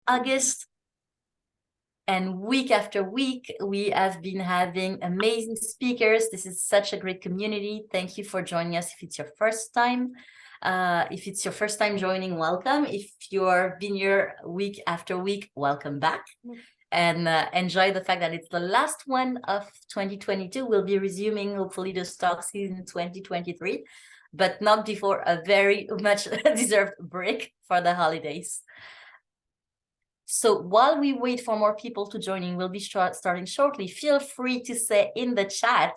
August. And week after week, we have been having amazing speakers. This is such a great community. Thank you for joining us if it's your first time. If it's your first time joining, welcome. If you've been here week after week, welcome back. And enjoy the fact that it's the last one of 2022. We'll be resuming, hopefully, the talks in 2023, but not before a very much deserved break for the holidays. So while we wait for more people to join in, we'll be starting shortly. Feel free to say in the chat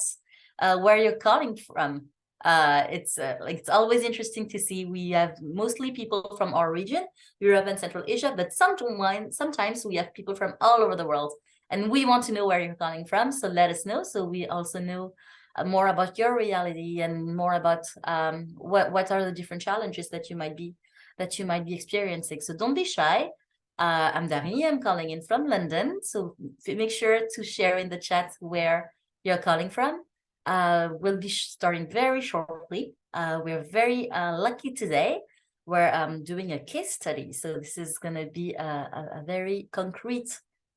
where you're calling from. It's always interesting to see. We have mostly people from our region, Europe and Central Asia, but sometimes we have people from all over the world, and we want to know where you're calling from. So let us know, so we also know more about your reality and more about what are the different challenges that you might be experiencing. So don't be shy. I'm Darini, I'm calling in from London. So make sure to share in the chat where you're calling from. We'll be starting very shortly. We're very lucky today. We're doing a case study. So this is going to be a very concrete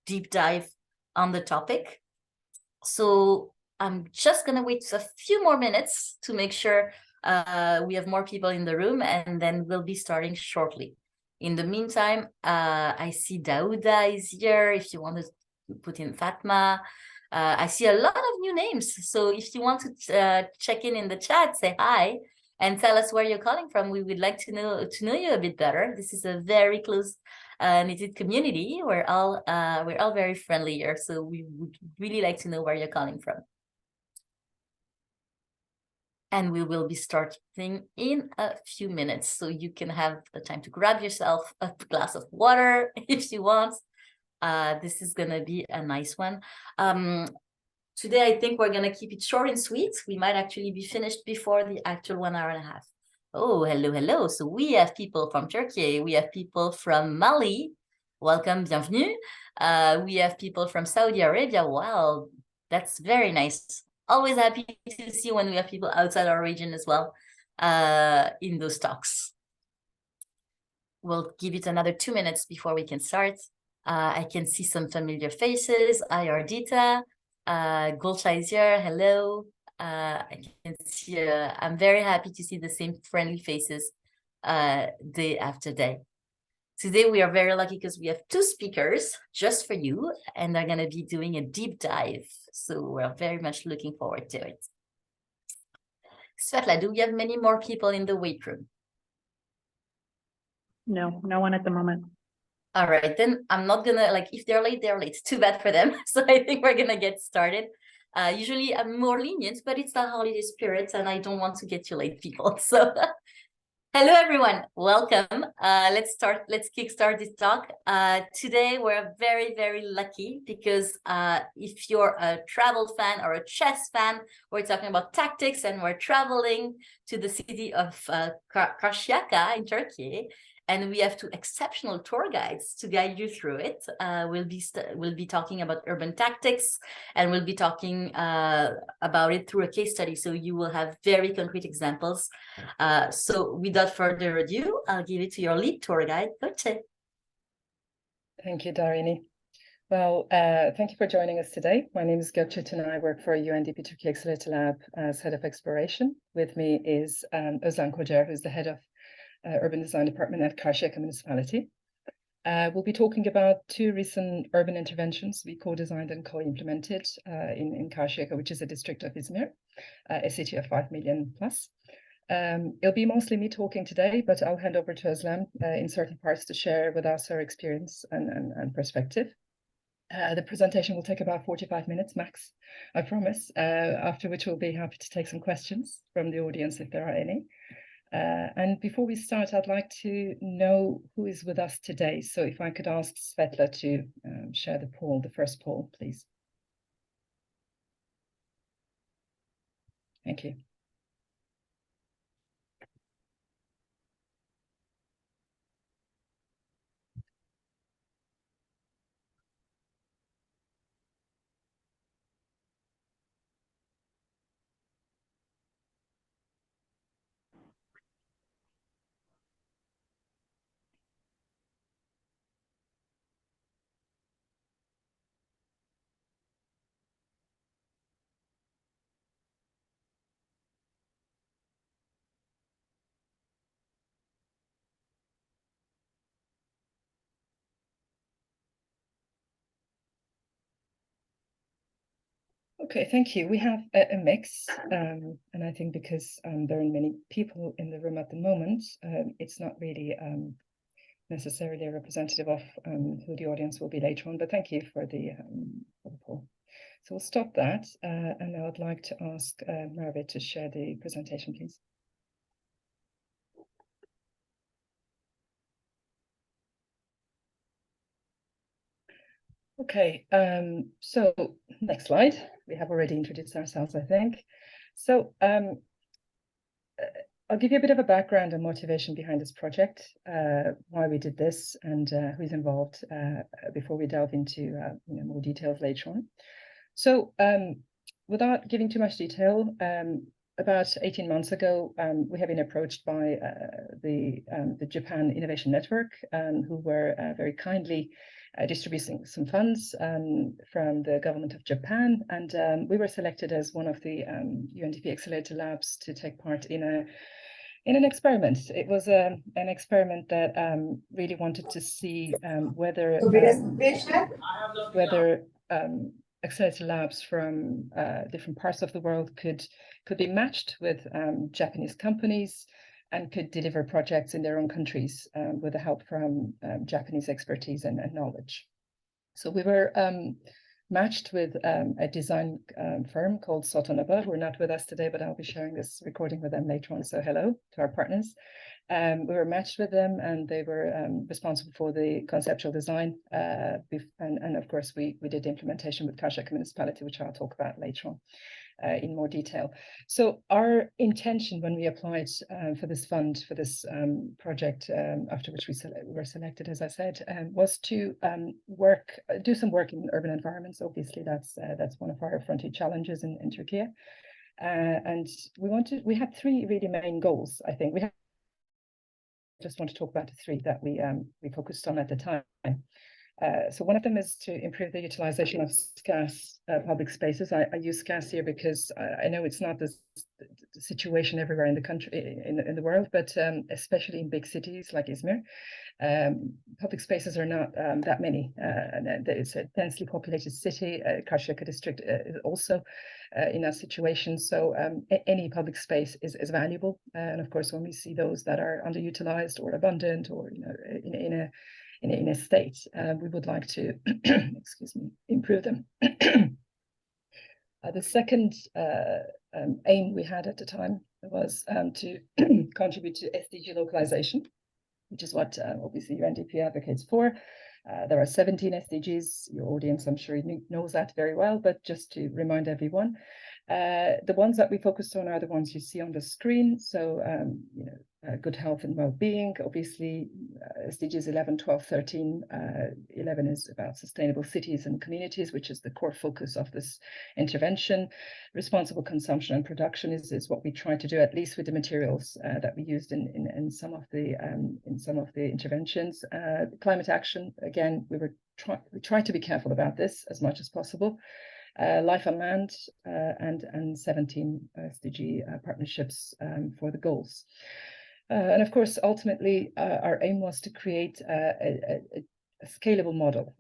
deep dive on the topic. So I'm just going to wait a few more minutes to make sure we have more people in the room, and then we'll be starting shortly. In the meantime, I see Dauda is here. If you want to put in Fatma, I see a lot of new names. So if you want to check in the chat, say hi and tell us where you're calling from. We would like to know you a bit better. This is a very close knitted community. We're all very friendly here. So we would really like to know where you're calling from. And we will be starting in a few minutes, so you can have the time to grab yourself a glass of water if you want. This is going to be a nice one. Today, I think we're going to keep it short and sweet. We might actually be finished before the actual 1 hour and a half. Oh, hello. So we have people from Turkey. We have people from Mali. Welcome, bienvenue. We have people from Saudi Arabia. Wow, that's very nice. Always happy to see when we have people outside our region as well in those talks. We'll give it another 2 minutes before we can start. I can see some familiar faces. Ayardita, Gökçe is here. Hello. I can see. I'm very happy to see the same friendly faces day after day. Today, we are very lucky because we have 2 speakers just for you, and they're going to be doing a deep dive. So we're very much looking forward to it. Svetla, do we have many more people in the wait room? No one at the moment. All right, then I'm not going to, if they're late, they're late. Too bad for them. So I think we're going to get started. Usually I'm more lenient, but it's the holiday spirit, and I don't want to get you late, people. So hello, everyone. Welcome. Let's kickstart this talk. Today, we're very, very lucky because if you're a travel fan or a chess fan, we're talking about tactics, and we're traveling to the city of Karsiyaka in Turkey. And we have 2 exceptional tour guides to guide you through it. We'll be talking about urban tactics, and we'll be talking about it through a case study. So you will have very concrete examples. So without further ado, I'll give it to your lead tour guide, Gökçe. Thank you, Darini. Well, thank you for joining us today. My name is Gökçe Tuna. I work for UNDP Türkiye Accelerator Lab as head of exploration. With me is Özlem Kocaer, who's the head of urban design department at Karsiyaka Municipality. We'll be talking about 2 recent urban interventions we co-designed and co-implemented in Karsiyaka, which is a district of Izmir, a city of 5 million plus. It'll be mostly me talking today, but I'll hand over to Özlem in certain parts to share with us her experience and perspective. The presentation will take about 45 minutes max, I promise, after which we'll be happy to take some questions from the audience if there are any. And before we start, I'd like to know who is with us today. So if I could ask Svetla to share the first poll, please. Thank you. Okay, thank you. We have a mix, and I think because there are many people in the room at the moment, it's not really necessarily representative of who the audience will be later on, but thank you for the poll. So we'll stop that, and now I'd like to ask Merve to share the presentation, please. Okay, so next slide. We have already introduced ourselves, I think. So I'll give you a bit of a background and motivation behind this project, why we did this, and who's involved before we delve into more details later on. So without giving too much detail, about 18 months ago, we have been approached by the Japan Innovation Network, who were very kindly distributing some funds from the government of Japan, and we were selected as one of the UNDP accelerator labs to take part in an experiment. It was an experiment that really wanted to see whether accelerator labs from different parts of the world could be matched with Japanese companies and could deliver projects in their own countries with the help from Japanese expertise and knowledge. So we were matched with a design firm called Sotonaba, who are not with us today, but I'll be sharing this recording with them later on, so hello to our partners. We were matched with them, and they were responsible for the conceptual design, and of course we did the implementation with Karsiyaka Municipality, which I'll talk about later on in more detail. So our intention when we applied for this fund, for this project, after which we were selected, as I said, was to do some work in urban environments. Obviously, that's one of our frontier challenges in Türkiye. And we had three really main goals, I think. Just want to talk about the three that we focused on at the time. So one of them is to improve the utilization of scarce public spaces. I use scarce here because I know it's not the situation everywhere in the country, in the world, but especially in big cities like Izmir, public spaces are not that many. And it's a densely populated city. Karsiyaka district is also in that situation. So any public space is valuable. And of course, when we see those that are underutilized or abundant or in a state, we would like to, excuse me, improve them. The second aim we had at the time was to contribute to SDG localization, which is what obviously UNDP advocates for. There are 17 SDGs. Your audience, I'm sure, knows that very well, but just to remind everyone, the ones that we focused on are the ones you see on the screen. So, good health and well-being, obviously, SDGs 11, 12, 13. 11 is about sustainable cities and communities, which is the core focus of this intervention. Responsible consumption and production is what we try to do, at least with the materials that we used in some of the interventions. Climate action, again, we tried to be careful about this as much as possible. Life on land, and 17 SDG partnerships for the goals. And of course, ultimately, our aim was to create a scalable model.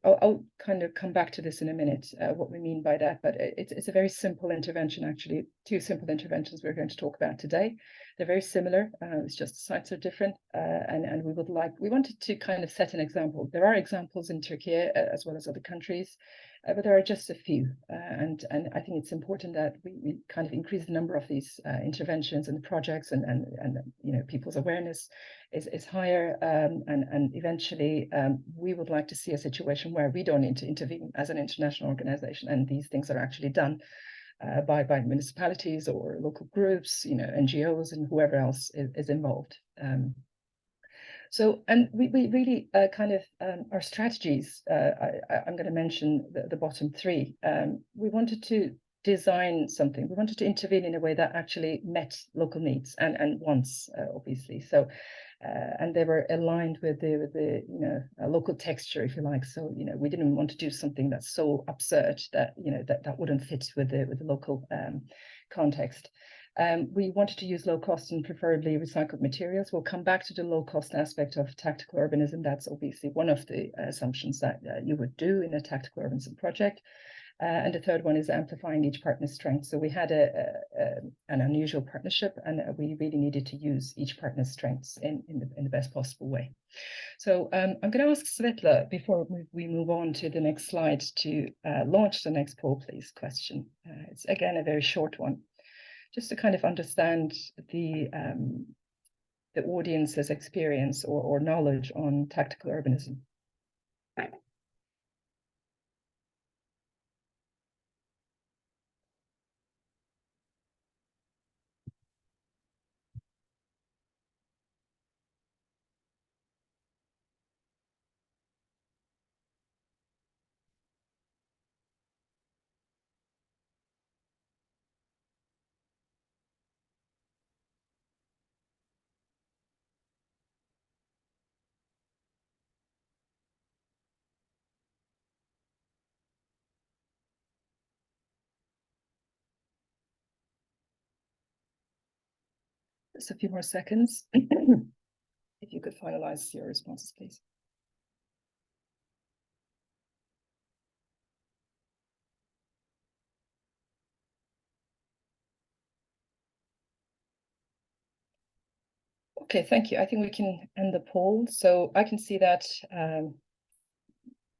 I'll kind of come back to this in a minute, what we mean by that, but it's a very simple intervention, actually. Two simple interventions we're going to talk about today. They're very similar, it's just the sites are different, and we wanted to kind of set an example. There are examples in Türkiye as well as other countries, but there are just a few, and I think it's important that we kind of increase the number of these interventions and projects, and people's awareness is higher, and eventually we would like to see a situation where we don't need to intervene as an international organization, and these things are actually done by municipalities or local groups, NGOs, and whoever else is involved. So, and we really kind of, our strategies, I'm going to mention the bottom three. We wanted to design something. We wanted to intervene in a way that actually met local needs and wants, obviously. So, and they were aligned with the local texture, if you like. So, we didn't want to do something that's so absurd that, that wouldn't fit with the local context. We wanted to use low cost and preferably recycled materials. We'll come back to the low cost aspect of tactical urbanism. That's obviously one of the assumptions that you would do in a tactical urbanism project. And the third one is amplifying each partner's strengths. So we had an unusual partnership, and we really needed to use each partner's strengths in the best possible way. So I'm going to ask Svetla, before we move on to the next slide, to launch the next poll, please, question. It's, again, a very short one, just to kind of understand the audience's experience or knowledge on tactical urbanism. Just a few more seconds. If you could finalize your responses, please. Okay, thank you. I think we can end the poll. So I can see that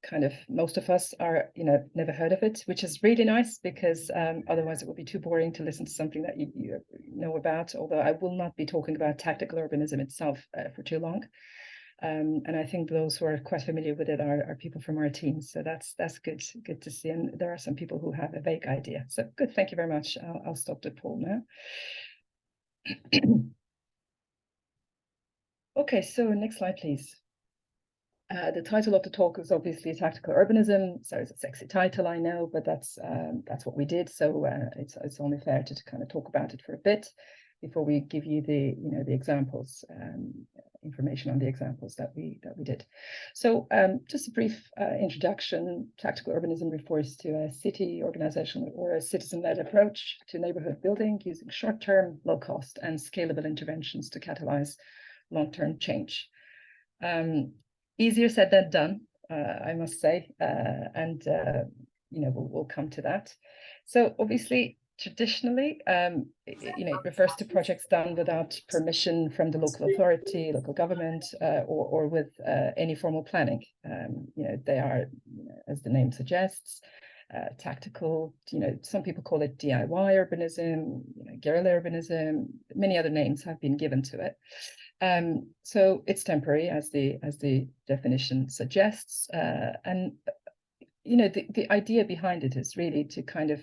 kind of most of us are, never heard of it, which is really nice, because otherwise it would be too boring to listen to something that you know about, although I will not be talking about tactical urbanism itself for too long. And I think those who are quite familiar with it are people from our team. So that's good to see. And there are some people who have a vague idea. So good, thank you very much. I'll stop the poll now. Okay, so next slide, please. The title of the talk is obviously Tactical Urbanism. So it's a sexy title, I know, but that's what we did. So it's only fair to kind of talk about it for a bit before we give you the examples, information on the examples that we did. So just a brief introduction. Tactical urbanism refers to a city, organizational, or a citizen-led approach to neighborhood building using short-term, low-cost, and scalable interventions to catalyze long-term change. Easier said than done, I must say, and we'll come to that. So obviously, traditionally, it refers to projects done without permission from the local authority, local government, or with any formal planning. They are, as the name suggests, tactical. Some people call it DIY urbanism, guerrilla urbanism. Many other names have been given to it. So it's temporary, as the definition suggests, and the idea behind it is really to kind of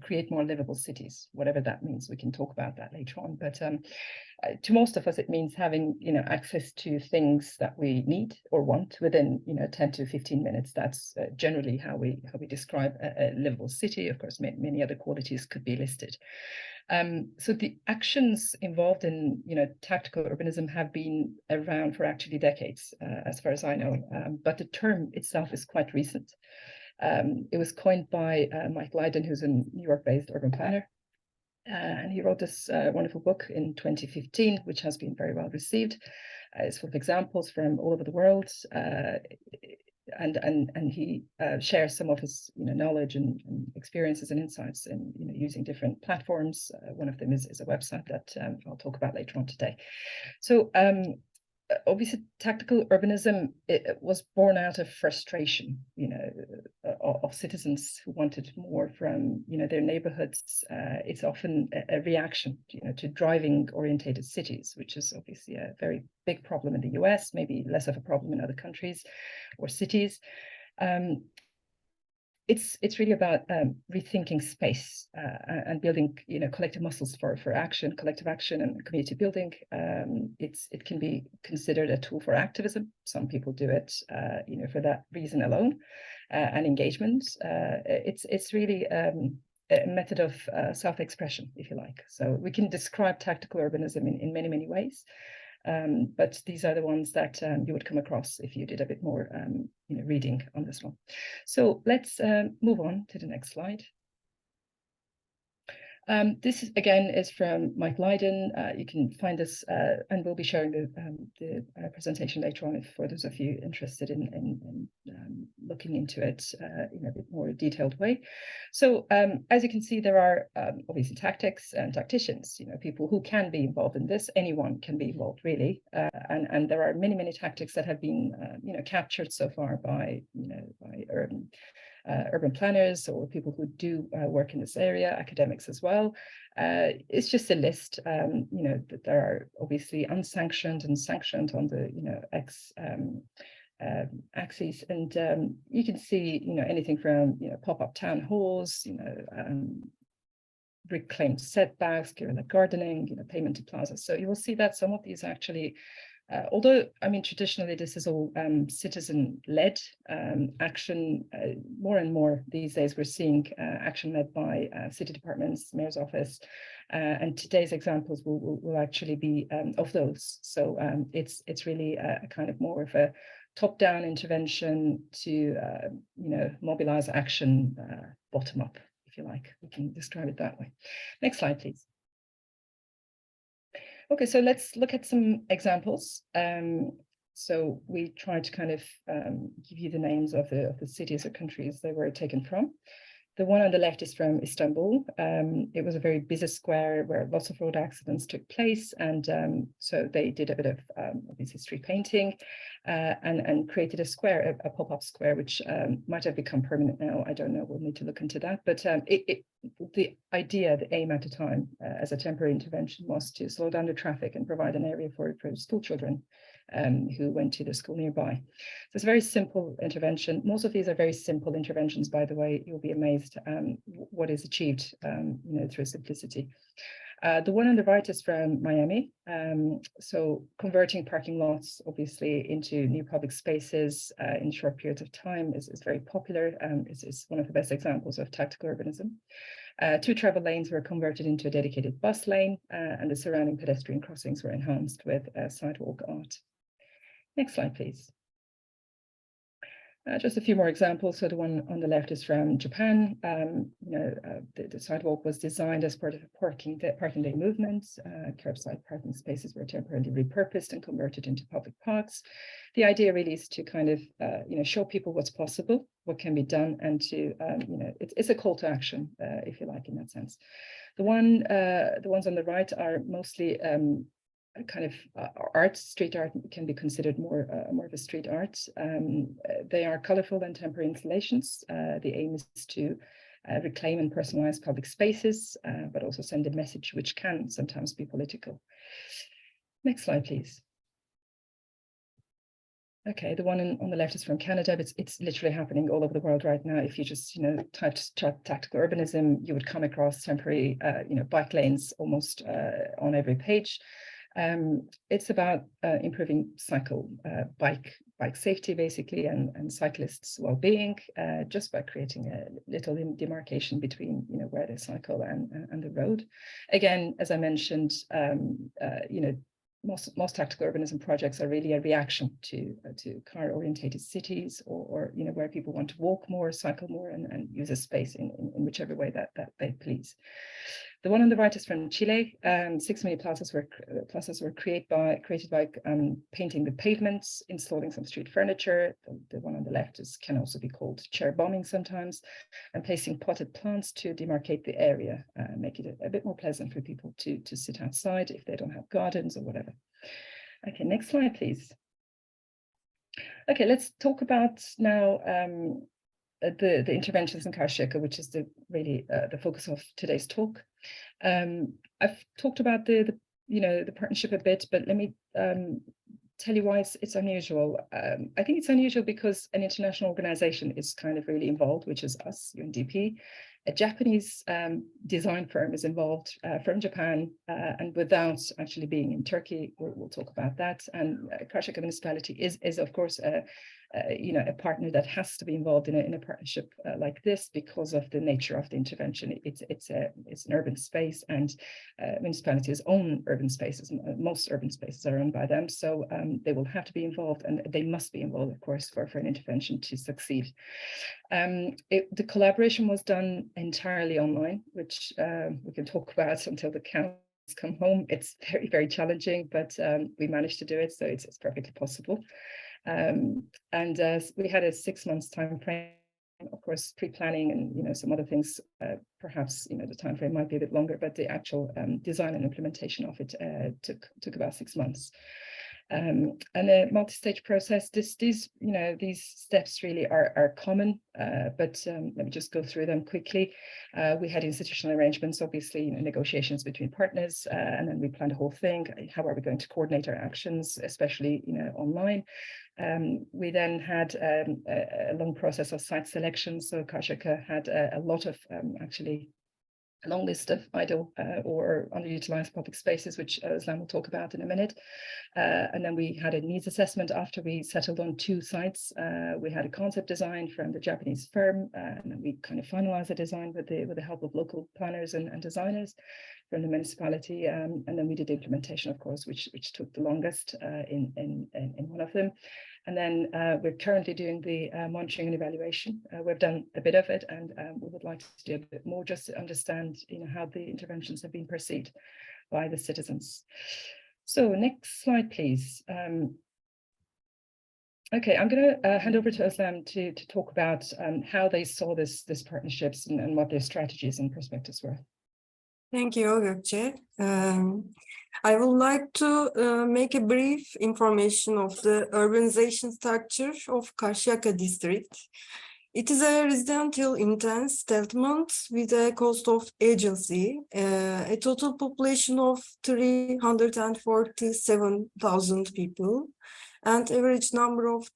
create more livable cities, whatever that means. We can talk about that later on, but to most of us it means having access to things that we need or want within 10 to 15 minutes. That's generally how we describe a livable city. Of course, many other qualities could be listed. So the actions involved in tactical urbanism have been around for actually decades, as far as I know, but the term itself is quite recent. It was coined by Mike Lydon, who's a New York-based urban planner, and he wrote this wonderful book in 2015, which has been very well received. It's full of examples from all over the world. And he shares some of his knowledge and experiences and insights in using different platforms. One of them is a website that I'll talk about later on today. So obviously, tactical urbanism was born out of frustration, of citizens who wanted more from their neighborhoods. It's often a reaction, to driving-orientated cities, which is obviously a very big problem in the US, maybe less of a problem in other countries or cities. It's really about rethinking space and building, collective muscles for action, collective action, and community building. It can be considered a tool for activism. Some people do it, for that reason alone, and engagement. It's really a method of self-expression, if you like. So we can describe tactical urbanism in many, many ways. But these are the ones that you would come across if you did a bit more reading on this one. So let's move on to the next slide. This is, again, is from Mike Lydon. You can find this, and we'll be sharing the presentation later on for those of you interested in looking into it in a bit more detailed way. So as you can see, there are obviously tactics and tacticians, people who can be involved in this. Anyone can be involved, really. And there are many tactics that have been captured so far by urban planners or people who do work in this area, academics as well. It's just a list, that there are obviously unsanctioned and sanctioned on the, X axes. And you can see, anything from, pop-up town halls, reclaimed setbacks, guerrilla gardening, payment to plazas. So you will see that some of these actually, although, I mean, traditionally, this is all citizen-led action. More and more these days, we're seeing action led by city departments, mayor's office, and today's examples will actually be of those. So it's really a kind of more of a top-down intervention to, mobilize action bottom-up, if you like. We can describe it that way. Next slide, please. Okay, so let's look at some examples. So we try to kind of give you the names of the cities or countries they were taken from. The one on the left is from Istanbul. It was a very busy square where lots of road accidents took place. And so they did a bit of obviously street painting and created a square, a pop-up square, which might have become permanent now. I don't know, we'll need to look into that. But the idea, the aim at the time as a temporary intervention was to slow down the traffic and provide an area for school children who went to the school nearby. So it's a very simple intervention. Most of these are very simple interventions, by the way. You'll be amazed what is achieved through simplicity. The one on the right is from Miami. So converting parking lots, obviously, into new public spaces in short periods of time is very popular. It's one of the best examples of tactical urbanism. 2 travel lanes were converted into a dedicated bus lane, and the surrounding pedestrian crossings were enhanced with sidewalk art. Next slide, please. Just a few more examples. So the one on the left is from Japan. The sidewalk was designed as part of a parking day movement. Curbside parking spaces were temporarily repurposed and converted into public parks. The idea really is to kind of, show people what's possible, what can be done, and to, it's a call to action, if you like, in that sense. The ones on the right are mostly kind of art. Street art can be considered more of a street art. They are colorful and temporary installations. The aim is to reclaim and personalize public spaces, but also send a message which can sometimes be political. Next slide, please. Okay, the one on the left is from Canada, but it's literally happening all over the world right now. If you just, typed tactical urbanism, you would come across temporary, bike lanes almost on every page. It's about improving bike safety, basically, and cyclists' well-being, just by creating a little demarcation between, where they cycle and the road. Again, as I mentioned, most tactical urbanism projects are really a reaction to car-orientated cities, or where people want to walk more, cycle more, and use a space in whichever way that they please. The one on the right is from Chile. 6 mini plazas were created by painting the pavements, installing some street furniture. The one on the left can also be called chair bombing sometimes, and placing potted plants to demarcate the area, make it a bit more pleasant for people to sit outside if they don't have gardens or whatever. Okay, next slide, please. Okay, let's talk about now the interventions in Karsiyaka, which is really the focus of today's talk. I've talked about the partnership a bit, but let me tell you why it's unusual. I think it's unusual because an international organization is kind of really involved, which is us, UNDP. A Japanese design firm is involved from Japan, and without actually being in Turkey. We'll talk about that. And Karsiyaka Municipality is of course a partner that has to be involved in a partnership like this because of the nature of the intervention. It's an urban space, and municipalities own urban spaces. Most urban spaces are owned by them, so they will have to be involved, and they must be involved, of course, for an intervention to succeed. The collaboration was done entirely online, which we can talk about until the counts come home. It's very, very challenging, but we managed to do it, so it's perfectly possible. And we had a 6 months time frame, of course, pre-planning and some other things. Perhaps the time frame might be a bit longer, but the actual design and implementation of it took about 6 months. And a multi-stage process. These steps really are common, but let me just go through them quickly. We had institutional arrangements, obviously, negotiations between partners, and then we planned the whole thing. How are we going to coordinate our actions, especially online? We then had a long process of site selection. So Karsiyaka had a lot of actually a long list of idle or underutilized public spaces, which Özlem will talk about in a minute. And then we had a needs assessment after we settled on 2 sites. We had a concept design from the Japanese firm, and then we kind of finalized the design with the help of local planners and designers from the municipality. And then we did the implementation, of course, which took the longest in one of them. And then we're currently doing the monitoring and evaluation. We've done a bit of it, and we would like to do a bit more just to understand, how the interventions have been perceived by the citizens. So next slide, please. Okay, I'm going to hand over to Özlem to talk about how they saw this partnerships and what their strategies and perspectives were. Thank you, Gökçe. I would like to make a brief information of the urbanization structure of Karsiyaka district. It is a residential intense settlement with a cost of agency, a total population of 347,000 people, and average number of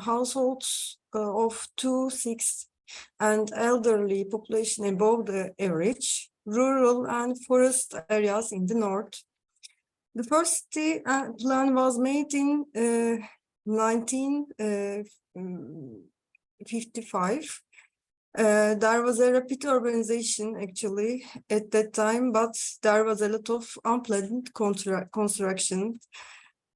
households of 2-6, and elderly population above the average, rural and forest areas in the north. The first city plan was made in 1955. There was a rapid urbanization actually at that time, but there was a lot of unplanned construction.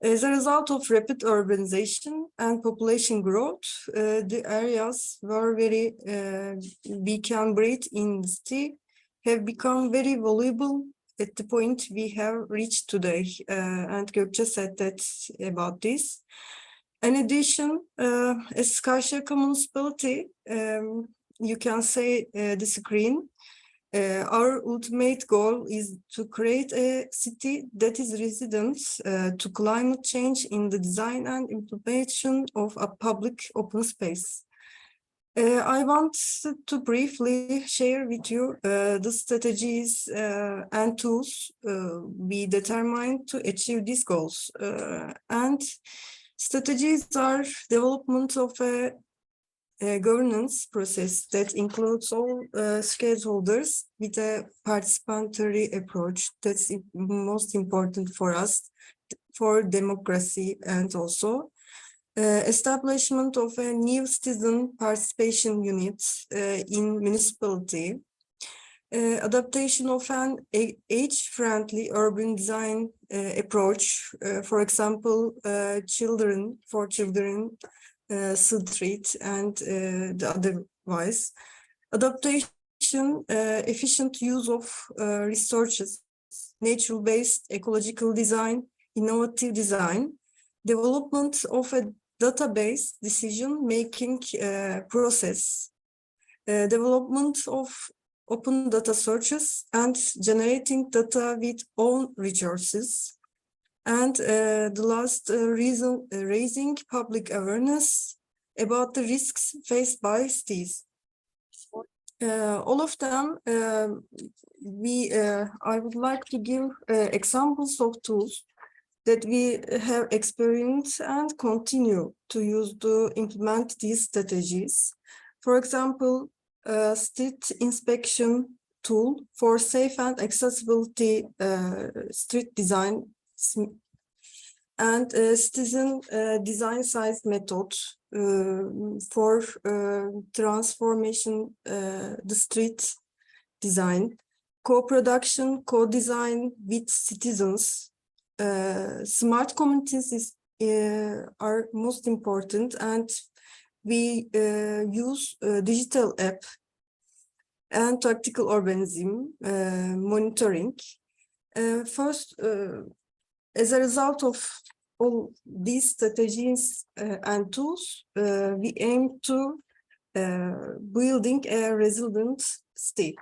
As a result of rapid urbanization and population growth, the areas where we can breathe in the city have become very valuable at the point we have reached today. And Gökçe said that about this. In addition, as Karsiyaka municipality, you can say the screen, our ultimate goal is to create a city that is resilient to climate change in the design and implementation of a public open space. I want to briefly share with you the strategies and tools we determined to achieve these goals. And strategies are development of a governance process that includes all stakeholders with a participatory approach. That's most important for us, for democracy, and also establishment of a new citizen participation unit in municipality, adaptation of an age-friendly urban design approach, for example, children street and the otherwise, adaptation, efficient use of resources, natural-based ecological design, innovative design, development of a database decision-making process, development of open data searches and generating data with own resources, and the last reason, raising public awareness about the risks faced by cities. All of them, I would like to give examples of tools that we have experienced and continue to use to implement these strategies. For example, street inspection tool for safe and accessibility street design, and citizen design size method for transformation the street design, co-production, co-design with citizens. Smart communities are most important, and we use digital app and tactical urbanism monitoring. First, as a result of all these strategies and tools, we aim to building a resilient state.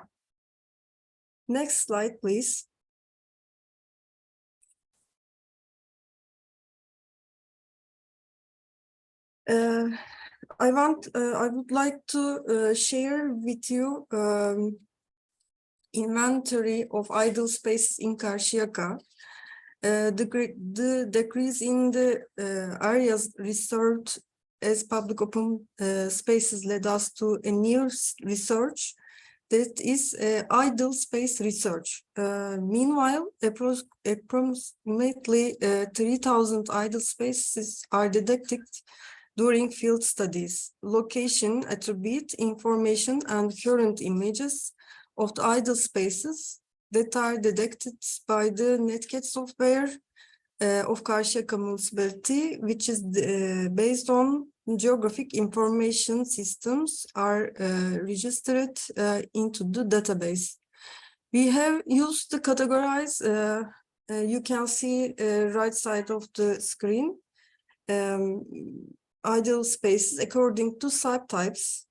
Next slide, please. I would like to share with you inventory of idle spaces in Karsiyaka. The decrease in the areas reserved as public open spaces led us to a new research that is idle space research. Meanwhile, approximately 3,000 idle spaces are detected during field studies. Location, attribute, information, and current images of the idle spaces that are detected by the Netcat software of Karsiyaka Municipality, which is based on geographic information systems, are registered into the database. We have used the categorize, you can see right side of the screen, idle spaces according to subtypes,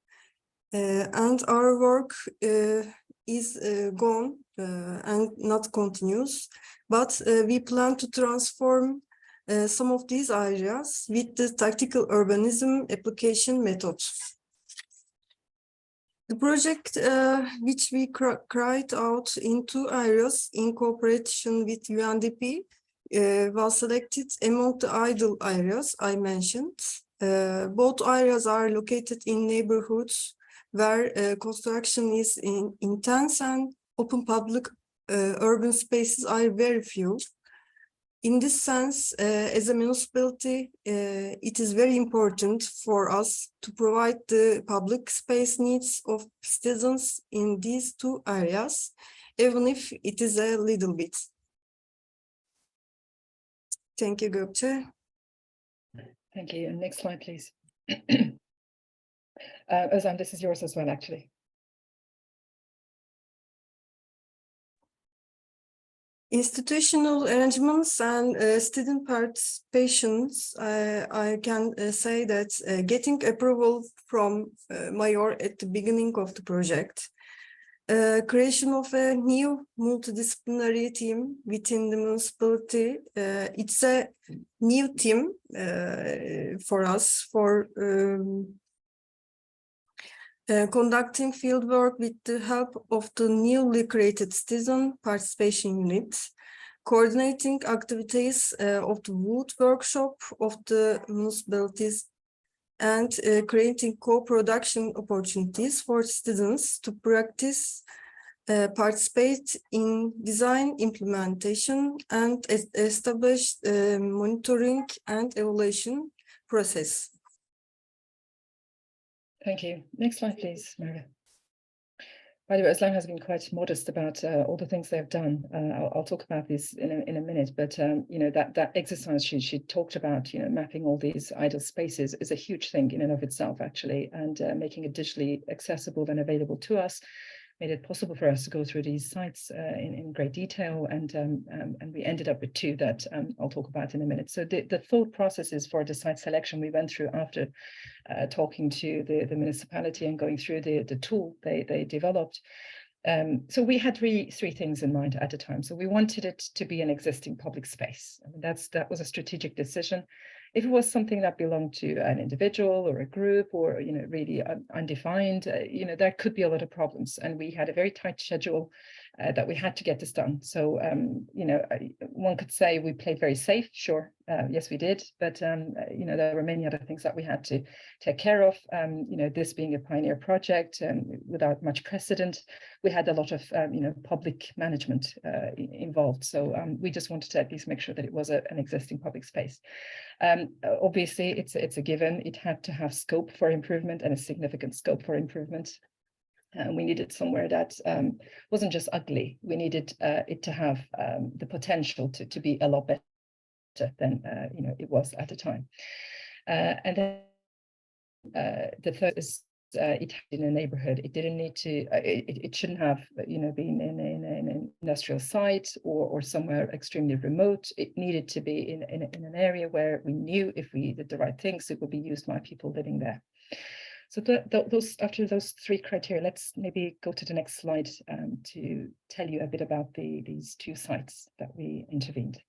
and our work is gone and not continuous, but we plan to transform some of these areas with the tactical urbanism application methods. The project which we carried out in 2 areas in cooperation with UNDP was selected among the idle areas I mentioned. Both areas are located in neighborhoods where construction is intense and open public urban spaces are very few. In this sense, as a municipality, it is very important for us to provide the public space needs of citizens in these 2 areas, even if it is a little bit. Thank you, Gökçe. Thank you. And next slide, please. Özlem, this is yours as well, actually. Institutional arrangements and student participations, I can say that getting approval from Mayor at the beginning of the project, creation of a new multidisciplinary team within the municipality, it's a new team for us for conducting fieldwork with the help of the newly created citizen participation unit, coordinating activities of the wood workshop of the municipalities, and creating co-production opportunities for students to practice, participate in design implementation, and establish monitoring and evaluation process. Thank you. Next slide, please, Maria. By the way, Özlem has been quite modest about all the things they've done. I'll talk about this in a minute, but you know, that exercise she talked about, you know, mapping all these idle spaces is a huge thing in and of itself, actually, and making it digitally accessible and available to us made it possible for us to go through these sites in great detail, and we ended up with 2 that I'll talk about in a minute. So the thought processes for the site selection we went through after talking to the municipality and going through the tool they developed. So we had 3 things in mind at a time. So we wanted it to be an existing public space. I mean, that was a strategic decision. If it was something that belonged to an individual or a group, or, you know, really undefined, you know, there could be a lot of problems. And we had a very tight schedule that we had to get this done. So, you know, one could say we played very safe, sure, yes, we did, but, you know, there were many other things that we had to take care of, you know, this being a pioneer project without much precedent. We had a lot of, you know, public management involved. So we just wanted to at least make sure that it was an existing public space. Obviously, it's a given. It had to have scope for improvement and a significant scope for improvement. We needed somewhere that wasn't just ugly. We needed it to have the potential to be a lot better than you know, it was at the time. And then the third is it had in a neighborhood. It didn't need to. It shouldn't have, you know, been in an industrial site or somewhere extremely remote. It needed to be in an area where we knew if we did the right things, it would be used by people living there. So those, after those three criteria, let's maybe go to the next slide to tell you a bit about these two sites that we intervened.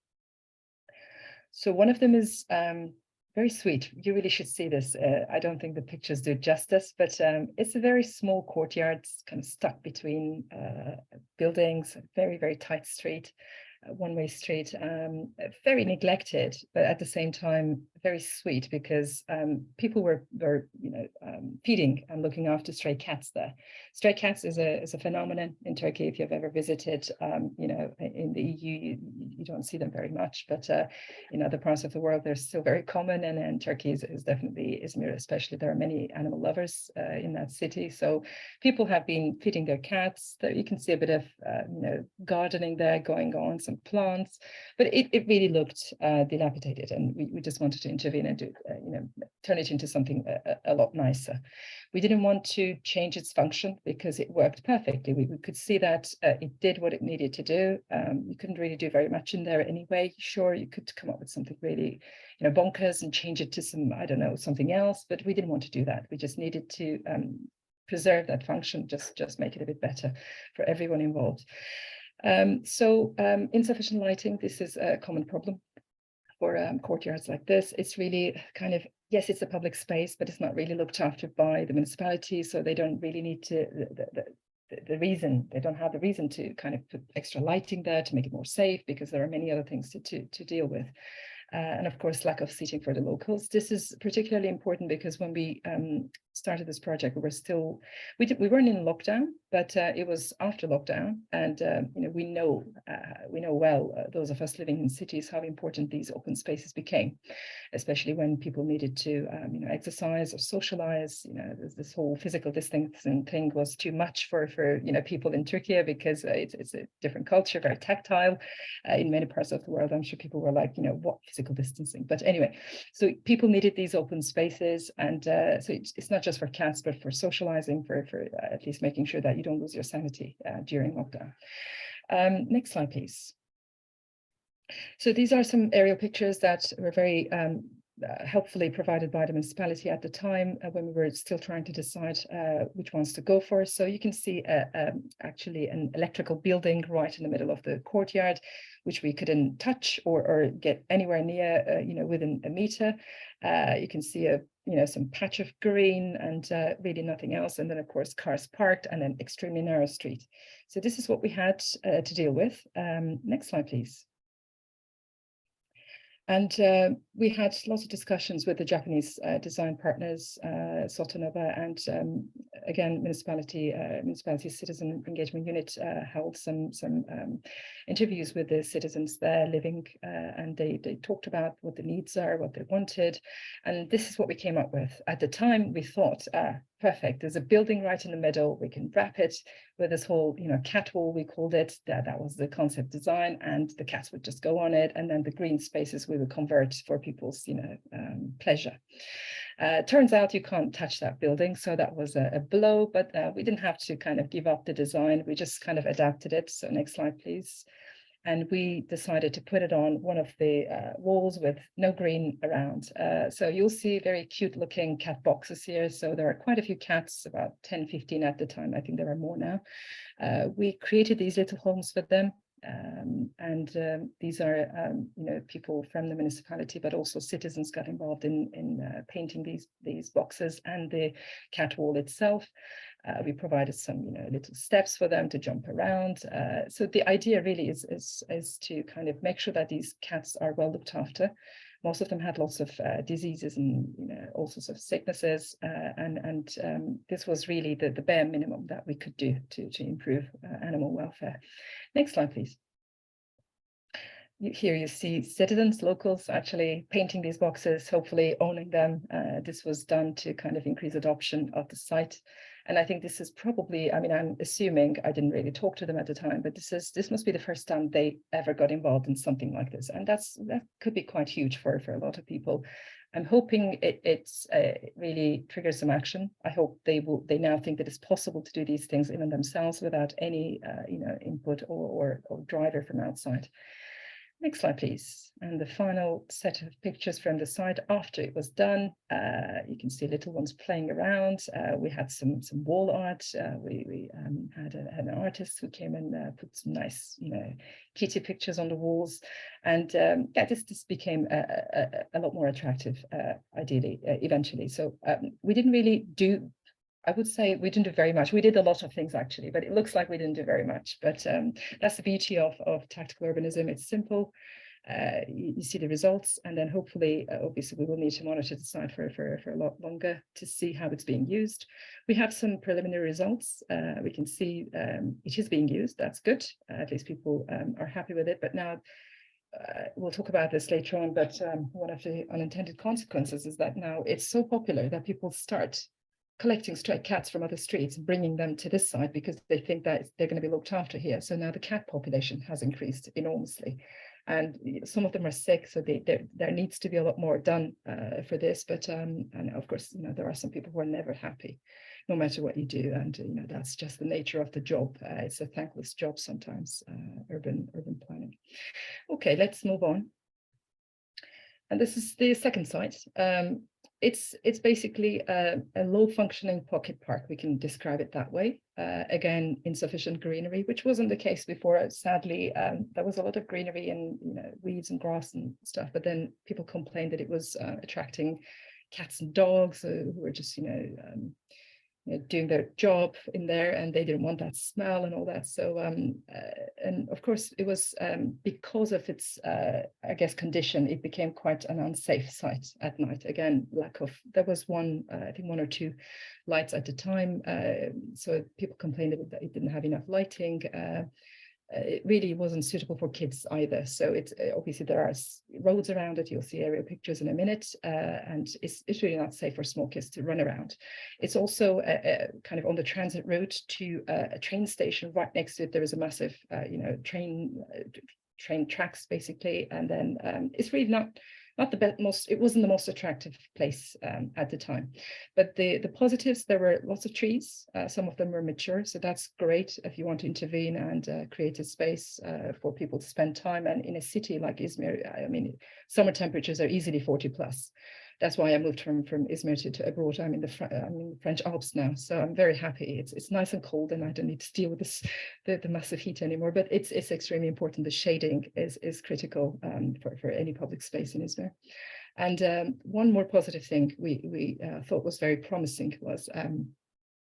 So one of them is very sweet. You really should see this. I don't think the pictures do justice, but it's a very small courtyard, it's kind of stuck between buildings, very, very tight street. One-way street, very neglected, but at the same time very sweet, because people were you know, feeding and looking after stray cats there. Stray cats is a phenomenon in Turkey. If you've ever visited, you know, in the EU, you don't see them very much, but in other parts of the world they're still very common, and Turkey is definitely, Izmir especially, there are many animal lovers in that city. So people have been feeding their cats. There you can see a bit of you know, gardening there going on, some plants, but it really looked dilapidated, and we just wanted to intervene and do, you know, turn it into something a lot nicer. We didn't want to change its function because it worked perfectly. We could see that it did what it needed to do. You couldn't really do very much in there anyway. Sure, you could come up with something really, you know, bonkers and change it to some, I don't know, something else, but we didn't want to do that. We just needed to preserve that function, just make it a bit better for everyone involved. Insufficient lighting, this is a common problem for courtyards like this. It's really kind of, yes, it's a public space, but it's not really looked after by the municipality, so they don't really need to, they don't have the reason to kind of put extra lighting there to make it more safe, because there are many other things to deal with. And of course, lack of seating for the locals. This is particularly important because when we started this project, we were still, we weren't in lockdown, but it was after lockdown, and you know, we know well, those of us living in cities, how important these open spaces became, especially when people needed to you know, exercise or socialize. You know, this whole physical distancing thing was too much for you know, people in Turkey, because it's a different culture, very tactile. In many parts of the world, I'm sure people were like, you know, what physical distancing? But anyway, so people needed these open spaces, and so it's not just for cats, but for socializing, for at least making sure that you don't lose your sanity during lockdown. Next slide, please. So these are some aerial pictures that were very helpfully provided by the municipality at the time, when we were still trying to decide which ones to go for. So you can see actually an electrical building right in the middle of the courtyard, which we couldn't touch or get anywhere near, you know, within a meter. You can see you know, some patch of green and really nothing else. And then of course cars parked, and an extremely narrow street. So this is what we had to deal with. Next slide, please. And we had lots of discussions with the Japanese design partners, Sotonaba, and again, municipality citizen engagement unit held some interviews with the citizens there living, and they talked about what the needs are, what they wanted, and this is what we came up with. At the time, we thought, perfect, there's a building right in the middle, we can wrap it with this whole, you know, cat wall, we called it. That was the concept design, and the cats would just go on it, and then the green spaces we would convert for people's, you know, pleasure. Turns out you can't touch that building, so that was a blow, but we didn't have to kind of give up the design, we just kind of adapted it. So next slide, please. And we decided to put it on one of the walls with no green around. So you'll see very cute looking cat boxes here. So there are quite a few cats, about 10, 15 at the time. I think there are more now. We created these little homes for them. These are, people from the municipality, but also citizens got involved in painting these boxes and the cat wall itself. We provided some, little steps for them to jump around. So the idea really is to kind of make sure that these cats are well looked after. Most of them had lots of diseases and all sorts of sicknesses, and this was really the bare minimum that we could do to improve animal welfare. Next slide, please. Here you see citizens, locals actually painting these boxes, hopefully owning them. This was done to kind of increase adoption of the site. And I think this is probably, I'm assuming, I didn't really talk to them at the time, but this must be the first time they ever got involved in something like this. And that could be quite huge for a lot of people. I'm hoping it really triggers some action. I hope they now think that it's possible to do these things even themselves without any input or driver from outside. Next slide, please. And the final set of pictures from the site after it was done. You can see little ones playing around. We had some wall art. We had an artist who came and put some nice, kitty pictures on the walls. And this became a lot more attractive, ideally, eventually. So we didn't really do. I would say we didn't do very much. We did a lot of things actually, but it looks like we didn't do very much. But that's the beauty of tactical urbanism. It's simple. You see the results, and then hopefully, obviously, we will need to monitor the site for a lot longer to see how it's being used. We have some preliminary results. We can see it is being used. That's good. At least people are happy with it. But now we'll talk about this later on. But one of the unintended consequences is that now it's so popular that people start collecting stray cats from other streets, bringing them to this side because they think that they're going to be looked after here. So now the cat population has increased enormously, and some of them are sick. So there needs to be a lot more done for this. But and of course, there are some people who are never happy, no matter what you do, and that's just the nature of the job. It's a thankless job sometimes, urban planning. Okay, let's move on. And this is the second site. It's basically a low functioning pocket park. We can describe it that way. Again, insufficient greenery, which wasn't the case before. Sadly, there was a lot of greenery and weeds and grass and stuff, but then people complained that it was attracting cats and dogs who were just doing their job in there, and they didn't want that smell and all that. So and of course it was because of its I guess condition, it became quite an unsafe site at night. Again, there was I think one or two lights at the time, so people complained that it didn't have enough lighting. It really wasn't suitable for kids either. So it's obviously there are roads around it. You'll see aerial pictures in a minute, and it's really not safe for small kids to run around. It's also kind of on the transit route to a train station. Right next to it, there is a massive, train tracks basically, and then it's really not the most. It wasn't the most attractive place at the time, but the positives, there were lots of trees. Some of them were mature, so that's great if you want to intervene and create a space for people to spend time. And in a city like Izmir, I mean, summer temperatures are easily 40 plus. That's why I moved from Izmir to abroad. I'm in the French Alps now, so I'm very happy. It's nice and cold, and I don't need to deal with the massive heat anymore. But it's extremely important. The shading is critical for any public space in Izmir. And one more positive thing we thought was very promising was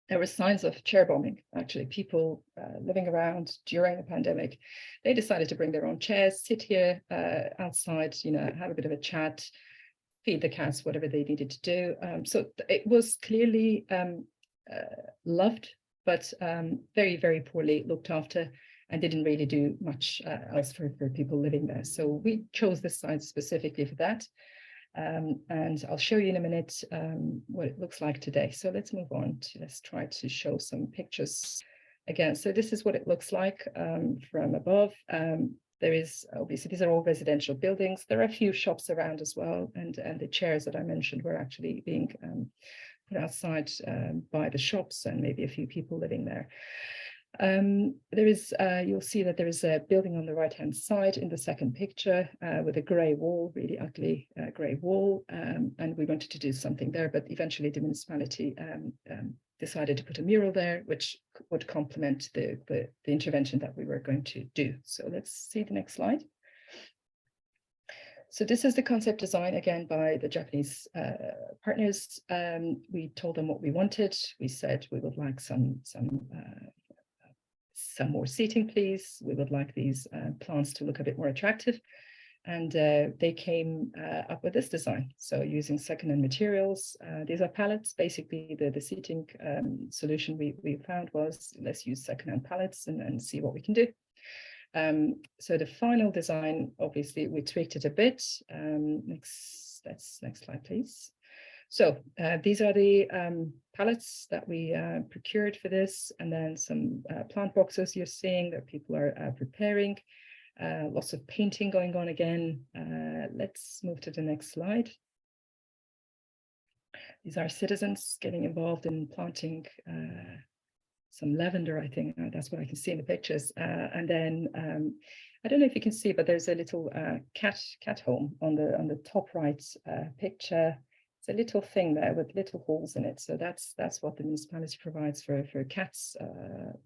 there were signs of chair bombing. Actually, people living around during the pandemic, they decided to bring their own chairs, sit here outside, have a bit of a chat, feed the cats, whatever they needed to do. So it was clearly loved, but very, very poorly looked after, and didn't really do much else for people living there. So we chose this site specifically for that. And I'll show you in a minute what it looks like today. So let's move on let's try to show some pictures again. So this is what it looks like from above. There is, obviously, these are all residential buildings. There are a few shops around as well. And the chairs that I mentioned were actually being put outside by the shops and maybe a few people living there. There is, you'll see that there is a building on the right-hand side in the second picture with a grey wall, really ugly grey wall. And we wanted to do something there, but eventually the municipality decided to put a mural there, which would complement the intervention that we were going to do. So let's see the next slide. So this is the concept design, again, by the Japanese partners. We told them what we wanted. We said we would like some more seating, please. We would like these plants to look a bit more attractive. And they came up with this design. So using second-hand materials, these are pallets. Basically, the seating solution we found was, let's use second-hand pallets and see what we can do. So the final design, obviously, we tweaked it a bit. Next slide, please. So these are the pallets that we procured for this, and then some plant boxes you're seeing that people are preparing. Lots of painting going on again. Let's move to the next slide. These are citizens getting involved in planting some lavender, I think. That's what I can see in the pictures. And then I don't know if you can see, but there's a little cat home on the top right picture. It's a little thing there with little holes in it. So that's what the municipality provides for cats.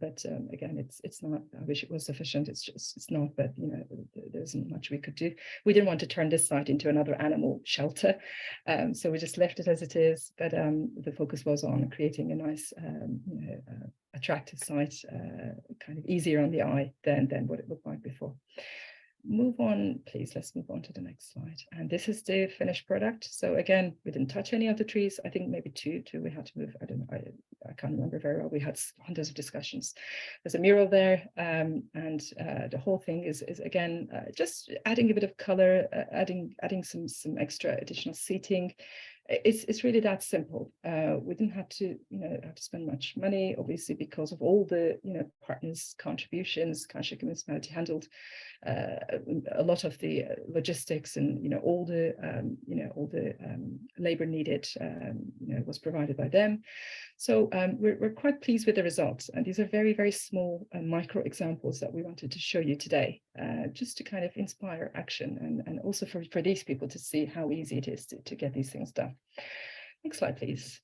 But again, it's not. I wish it was sufficient. It's not. But you know, there isn't much we could do. We didn't want to turn this site into another animal shelter, so we just left it as it is. But the focus was on creating a nice, attractive site, kind of easier on the eye than what it looked like before. Move on, please. Let's move on to the next slide. And this is the finished product. So again, we didn't touch any of the trees. I think maybe two we had to move. I don't know. I can't remember very well. We had hundreds of discussions. There's a mural there, and the whole thing is again just adding a bit of color, adding some extra additional seating. It's really that simple. We didn't have to spend much money, obviously, because of all the partners' contributions. Karsiyaka Municipality handled a lot of the logistics, and all the labor needed was provided by them. So we're quite pleased with the results, and these are very, very small micro examples that we wanted to show you today, just to kind of inspire action, and also for these people to see how easy it is to get these things done. Next slide, please.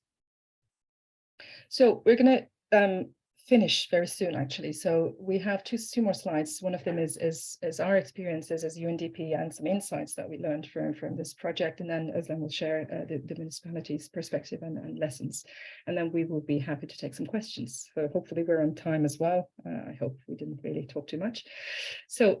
So we're going to finish very soon, actually. So we have two more slides. One of them is our experiences as UNDP and some insights that we learned from this project. And then Özlem will share the municipality's perspective and lessons. And then we will be happy to take some questions. So hopefully we're on time as well. I hope we didn't really talk too much. So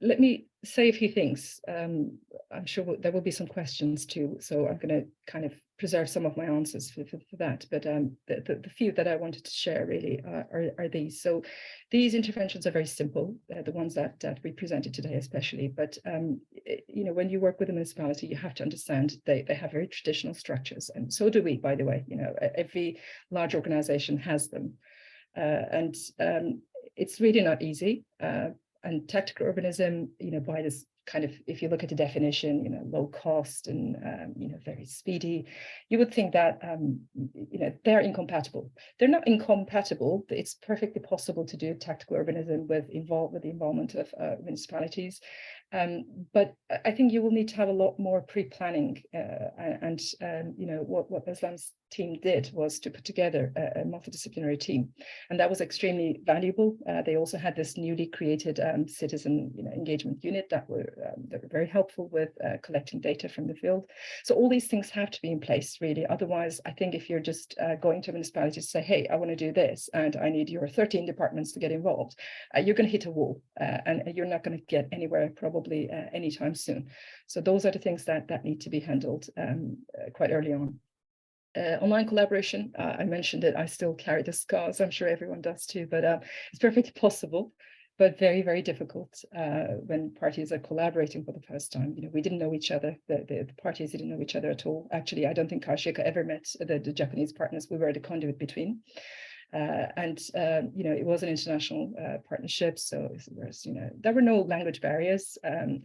let me say a few things. I'm sure there will be some questions too, so I'm going to kind of preserve some of my answers for that. But the few that I wanted to share really are these. So these interventions are very simple, the ones that we presented today especially. But when you work with a municipality, you have to understand they have very traditional structures, and so do we, by the way. Every large organization has them, and it's really not easy. And tactical urbanism, by this kind of, if you look at the definition, low cost and, very speedy, you would think that, they're incompatible. They're not incompatible. It's perfectly possible to do tactical urbanism with the involvement of municipalities. But I think you will need to have a lot more pre-planning, and what Özlem's team did was to put together a multidisciplinary team, and that was extremely valuable. They also had this newly created citizen engagement unit that were very helpful with collecting data from the field. So all these things have to be in place, really. Otherwise, I think if you're just going to a municipality to say, hey, I want to do this, and I need your 13 departments to get involved, you're going to hit a wall, and you're not going to get anywhere probably anytime soon. So those are the things that need to be handled quite early on. Online collaboration, I mentioned it. I still carry the scars. I'm sure everyone does too, but it's perfectly possible, but very, very difficult when parties are collaborating for the first time. We didn't know each other. The parties didn't know each other at all. Actually, I don't think Karsiyaka ever met the Japanese partners. We were the conduit between. It was an international partnership, so there were no language barriers,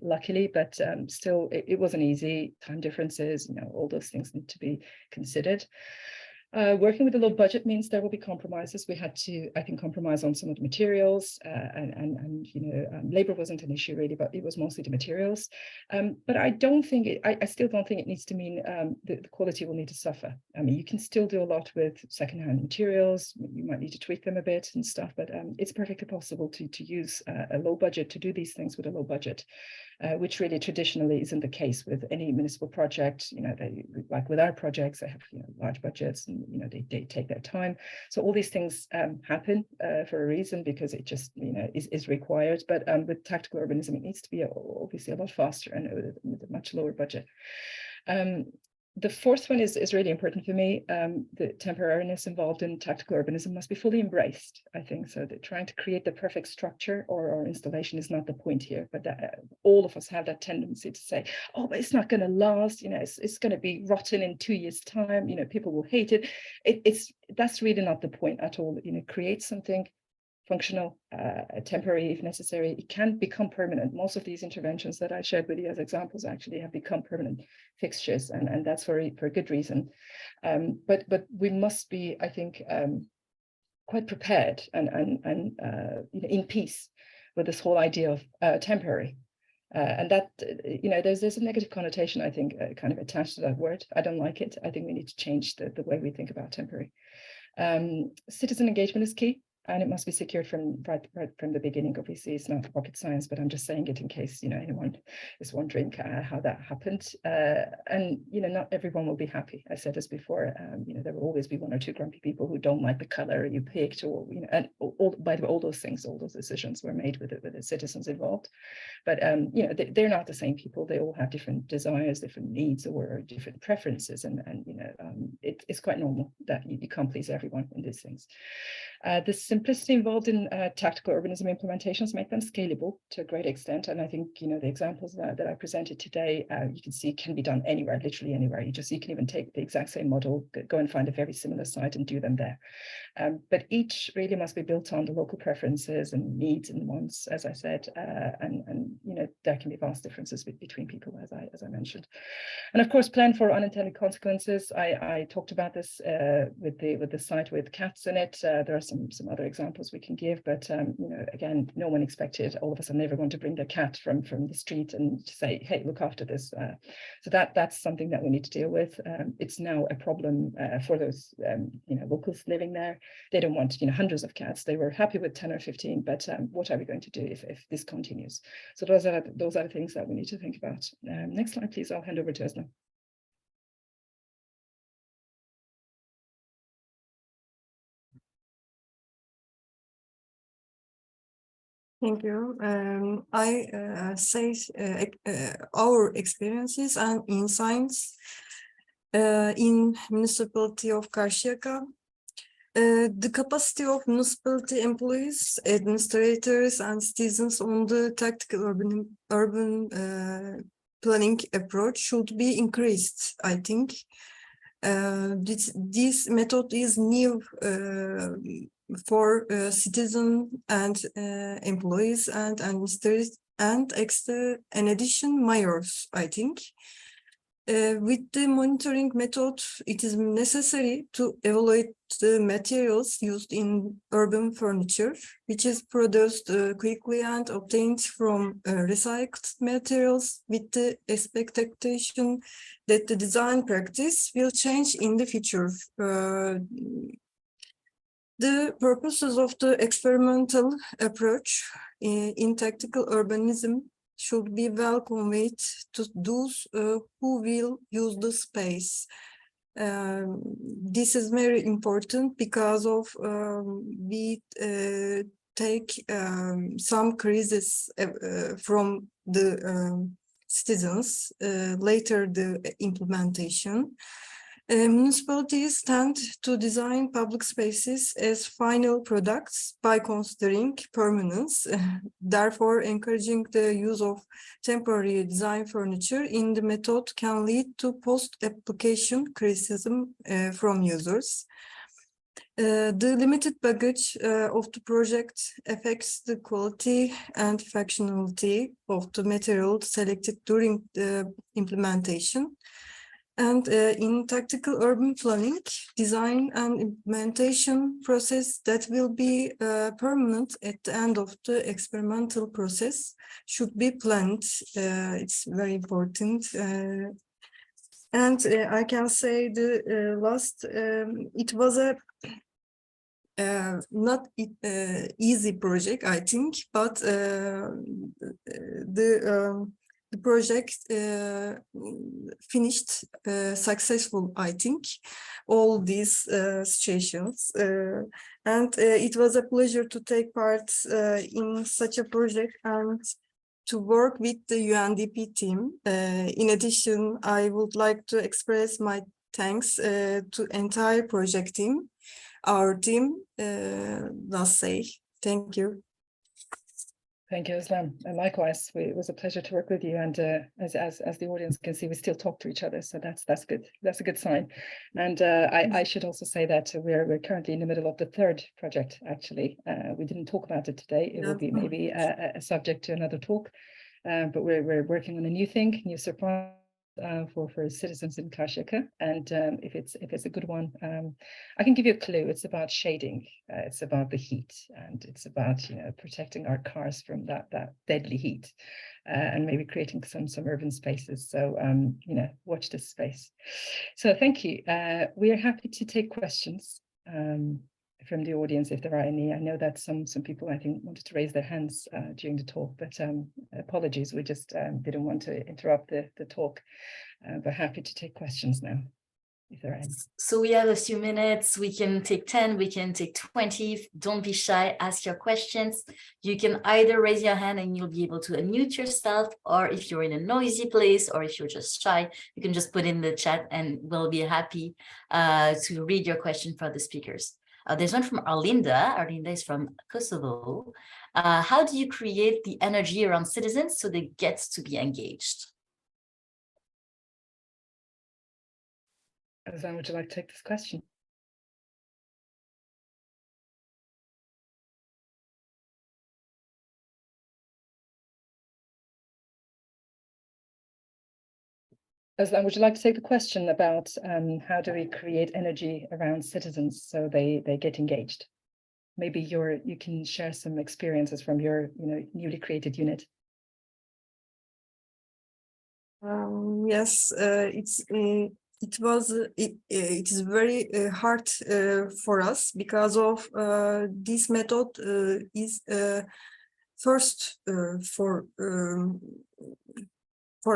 luckily, but still it wasn't easy. Time differences, all those things need to be considered. Working with a low budget means there will be compromises. We had to, I think, compromise on some of the materials, and labor wasn't an issue really, but it was mostly the materials. But I don't think I still don't think it needs to mean the quality will need to suffer. I mean, you can still do a lot with secondhand materials. You might need to tweak them a bit and stuff, but it's perfectly possible to use a low budget to do these things with a low budget. Which really traditionally isn't the case with any municipal project. They, like with our projects, they have large budgets, and they take their time. So all these things happen for a reason, because it just is required. But with tactical urbanism, it needs to be obviously a lot faster and with a much lower budget. The fourth one is really important for me. The temporariness involved in tactical urbanism must be fully embraced, I think. So that trying to create the perfect structure or installation is not the point here, but that all of us have that tendency to say, oh, but it's not going to last, it's going to be rotten in 2 years' time, people will hate it. That's really not the point at all. Create something functional, temporary if necessary. It can become permanent. Most of these interventions that I shared with you as examples actually have become permanent fixtures, and that's for a good reason. But we must be, I think, quite prepared and in peace with this whole idea of temporary. And that, there's a negative connotation, I think, kind of attached to that word. I don't like it. I think we need to change the way we think about temporary. Citizen engagement is key. And it must be secured from right from the beginning. Obviously, it's not rocket science, but I'm just saying it in case anyone is wondering how that happened. And not everyone will be happy. I said this before. There will always be one or two grumpy people who don't like the color you picked, or and by the way, all those things, all those decisions were made with the citizens involved. But they're not the same people. They all have different desires, different needs, or different preferences, and it's quite normal that you can't please everyone in these things. The simplicity involved in tactical urbanism implementations make them scalable to a great extent. And I think, the examples that I presented today, you can see can be done anywhere, literally anywhere. You can even take the exact same model, go and find a very similar site and do them there. But each really must be built on the local preferences and needs and wants, as I said, and there can be vast differences between people, as I mentioned. And of course, plan for unintended consequences. I talked about this with the site with cats in it. There are some other examples we can give, but again, no one expected all of us are never going to bring their cat from the street and say, hey, look after this. So that's something that we need to deal with. It's now a problem for those locals living there. They don't want hundreds of cats. They were happy with 10 or 15, but what are we going to do if this continues? So those are the things that we need to think about. Next slide, please. I'll hand over to Özlem. Thank you. Our experiences and insights in Municipality of Karsiyaka. The capacity of municipality employees, administrators, and citizens on the tactical urban planning approach should be increased, I think. This method is new for citizens and employees and administrators and in addition mayors, I think. With the monitoring method, it is necessary to evaluate the materials used in urban furniture, which is produced quickly and obtained from recycled materials, with the expectation that the design practice will change in the future. The purposes of the experimental approach in tactical urbanism should be well conveyed to those who will use the space. This is very important because of we take some crises from the citizens later the implementation. Municipalities tend to design public spaces as final products by considering permanence, therefore encouraging the use of temporary design furniture in the method can lead to post-application criticism from users. The limited baggage of the project affects the quality and functionality of the material selected during the implementation. And in tactical urban planning, design and implementation process that will be permanent at the end of the experimental process should be planned. It's very important. And I can say the last, it was a not easy project, I think, but the project finished successful, I think, all these situations. And it was a pleasure to take part in such a project and to work with the UNDP team. In addition, I would like to express my thanks to entire project team, our team. Let's say thank you. Thank you, Özlem. And likewise, it was a pleasure to work with you. And as the audience can see, we still talk to each other. So that's good. That's a good sign. And I should also say that we're currently in the middle of the third project, actually. We didn't talk about it today. It will be maybe a subject to another talk. But we're working on a new thing, new surprise for citizens in Karsiyaka. And if it's a good one, I can give you a clue. It's about shading. It's about the heat, and it's about, you know, protecting our cars from that deadly heat, and maybe creating some urban spaces. So you know, watch this space. So thank you. We are happy to take questions from the audience if there are any. I know that some people, I think, wanted to raise their hands during the talk, but apologies, we just didn't want to interrupt the talk. But happy to take questions now, if there are any. So we have a few minutes. We can take 10, we can take 20. Don't be shy, ask your questions. You can either raise your hand and you'll be able to unmute yourself, or if you're in a noisy place, or if you're just shy, you can just put in the chat and we'll be happy to read your question for the speakers. There's one from Arlinda. Arlinda is from Kosovo. How do you create the energy around citizens so they get to be engaged? Özlem, would you like to take this question? Özlem, would you like to take the question about how do we create energy around citizens so they get engaged? Maybe you can share some experiences from your newly created unit. Yes, it is very hard for us because of this method is first for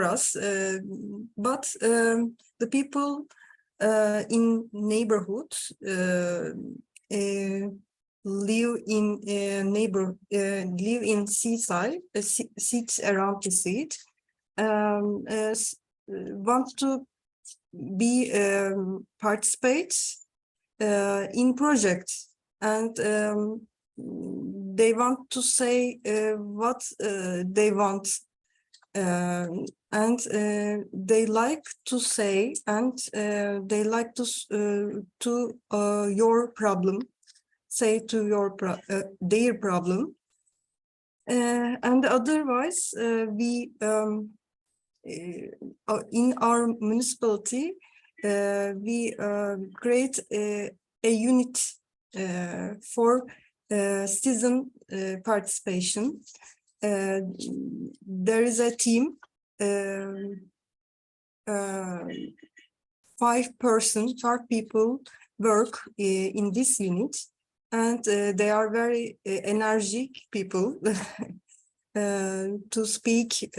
us, but the people in neighborhoods live in seaside, seats around the sea, want to be participate in projects, and they want to say what they want, and they like to say, and they like to your problem, say to your their problem, and otherwise we in our municipality we create a unit for citizen participation. There is a team, 5 people work in this unit, and they are very energetic people to speak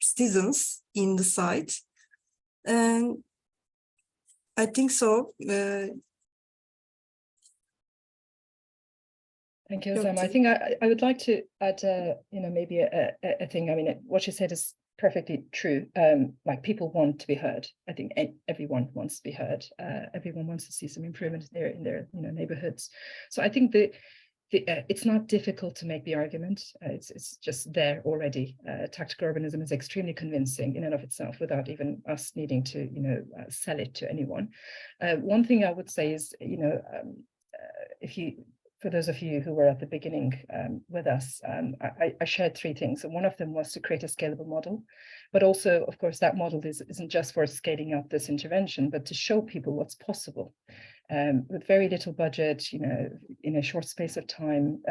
citizens in the site, and I think so. Thank you, Özlem. I think I would like to add, maybe a thing. I mean, what you said is perfectly true. Like, people want to be heard. I think everyone wants to be heard. Everyone wants to see some improvement in their neighborhoods. So I think it's not difficult to make the argument. It's just there already. Tactical urbanism is extremely convincing in and of itself, without even us needing to sell it to anyone. One thing I would say is, if you for those of you who were at the beginning with us, I shared three things. And one of them was to create a scalable model, but also, of course, that model isn't just for scaling up this intervention, but to show people what's possible. With very little budget, you know, in a short space of time,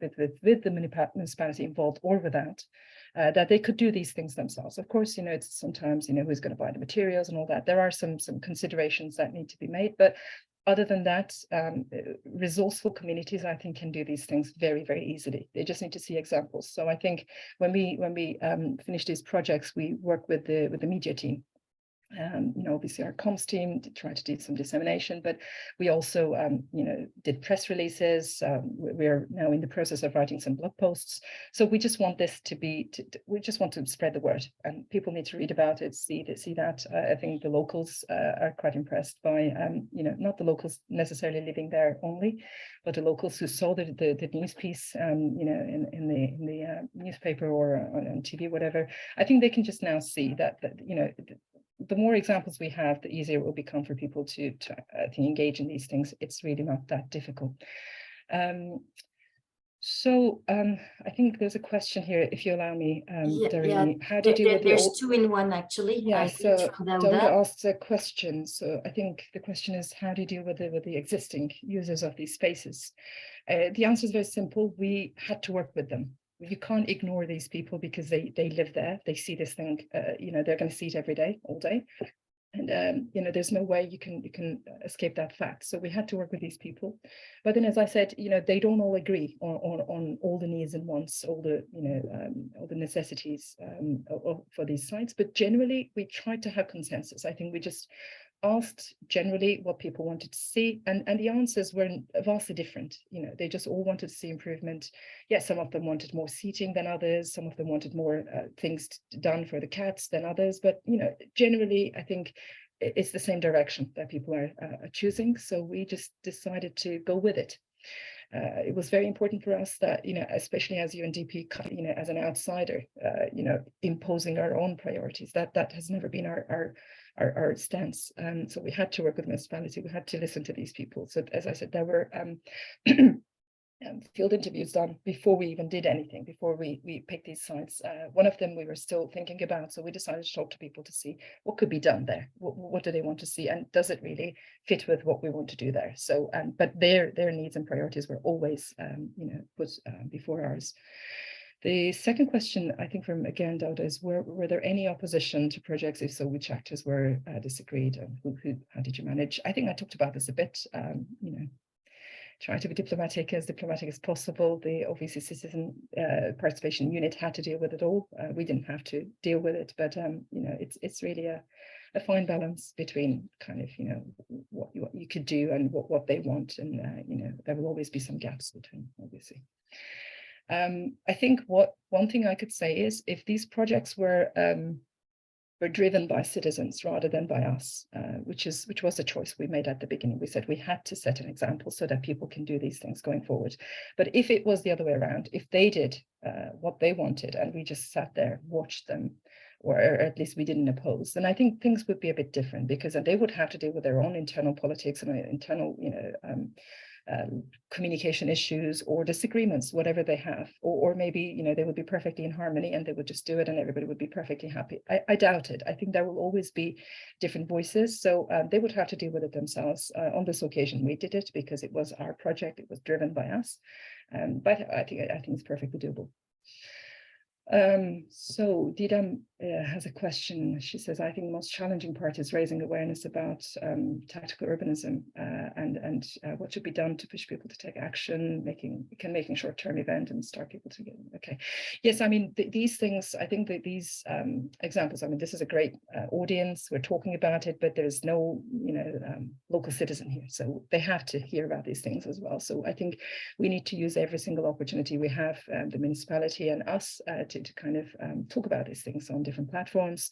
with the municipality involved or without, that they could do these things themselves. Of course, you know, it's sometimes, you know, who's going to buy the materials and all that. There are some considerations that need to be made, but other than that, resourceful communities, I think, can do these things very, very easily. They just need to see examples. So I think when we finish these projects, we work with the media team. You know, obviously our comms team tried to do some dissemination, but we also, you know, did press releases. We're now in the process of writing some blog posts. So we just want this to be, we just want to spread the word, and people need to read about it, see that. I think the locals are quite impressed by, you know, not the locals necessarily living there only, but the locals who saw the news piece, you know, in the newspaper or on TV, whatever. I think they can just now see that you know, the more examples we have, the easier it will become for people to engage in these things. It's really not that difficult. So I think there's a question here, if you allow me, Darini. How do you deal with there's two in one, actually. Yeah, so Dauda asked a question. So I think the question is, how do you deal with the existing users of these spaces? The answer is very simple. We had to work with them. You can't ignore these people because they live there. They see this thing, you know, they're going to see it every day, all day. And, you know, there's no way you can escape that fact. So we had to work with these people. But then, as I said, you know, they don't all agree on all the needs and wants, all the, you know, all the necessities for these sites. But generally, we tried to have consensus. I think we just asked generally what people wanted to see, and the answers were vastly different. You know, they just all wanted to see improvement. Yes, some of them wanted more seating than others, some of them wanted more things done for the cats than others, but you know, generally I think it's the same direction that people are choosing. So we just decided to go with it. It was very important for us that, you know, especially as UNDP, you know, as an outsider, you know, imposing our own priorities, that has never been our stance. So we had to work with municipality. We had to listen to these people. So as I said, there were field interviews done before we even did anything, before we picked these sites. One of them we were still thinking about, so we decided to talk to people to see what could be done there. What do they want to see, and does it really fit with what we want to do there? So, but their needs and priorities were always, you know, put before ours. The second question, I think from again Dauda, is were there any opposition to projects? If so, which actors were disagreed, and how did you manage? I think I talked about this a bit. You know, try to be diplomatic as possible. The obviously citizen participation unit had to deal with it all. We didn't have to deal with it, but you know, it's really a fine balance between kind of, you know, what you could do and what they want, and you know, there will always be some gaps between, obviously. I think one thing I could say is, if these projects were driven by citizens rather than by us, which was the choice we made at the beginning. We said we had to set an example so that people can do these things going forward. But if it was the other way around, if they did what they wanted and we just sat there, watched them, or at least we didn't oppose, then I think things would be a bit different, because then they would have to deal with their own internal politics and internal, you know, communication issues or disagreements, whatever they have, or maybe, you know, they would be perfectly in harmony and they would just do it and everybody would be perfectly happy. I doubt it. I think there will always be different voices, so they would have to deal with it themselves. On this occasion, we did it because it was our project, it was driven by us, but I think it's perfectly doable. So Didam has a question. She says, I think the most challenging part is raising awareness about tactical urbanism and what should be done to push people to take action, making short-term event and start people to get, okay. Yes, I mean, these things, I think that these examples, I mean, this is a great audience, we're talking about it, but there's no, you know, local citizen here, so they have to hear about these things as well. So I think we need to use every single opportunity we have, the municipality and us, to kind of talk about these things on different platforms.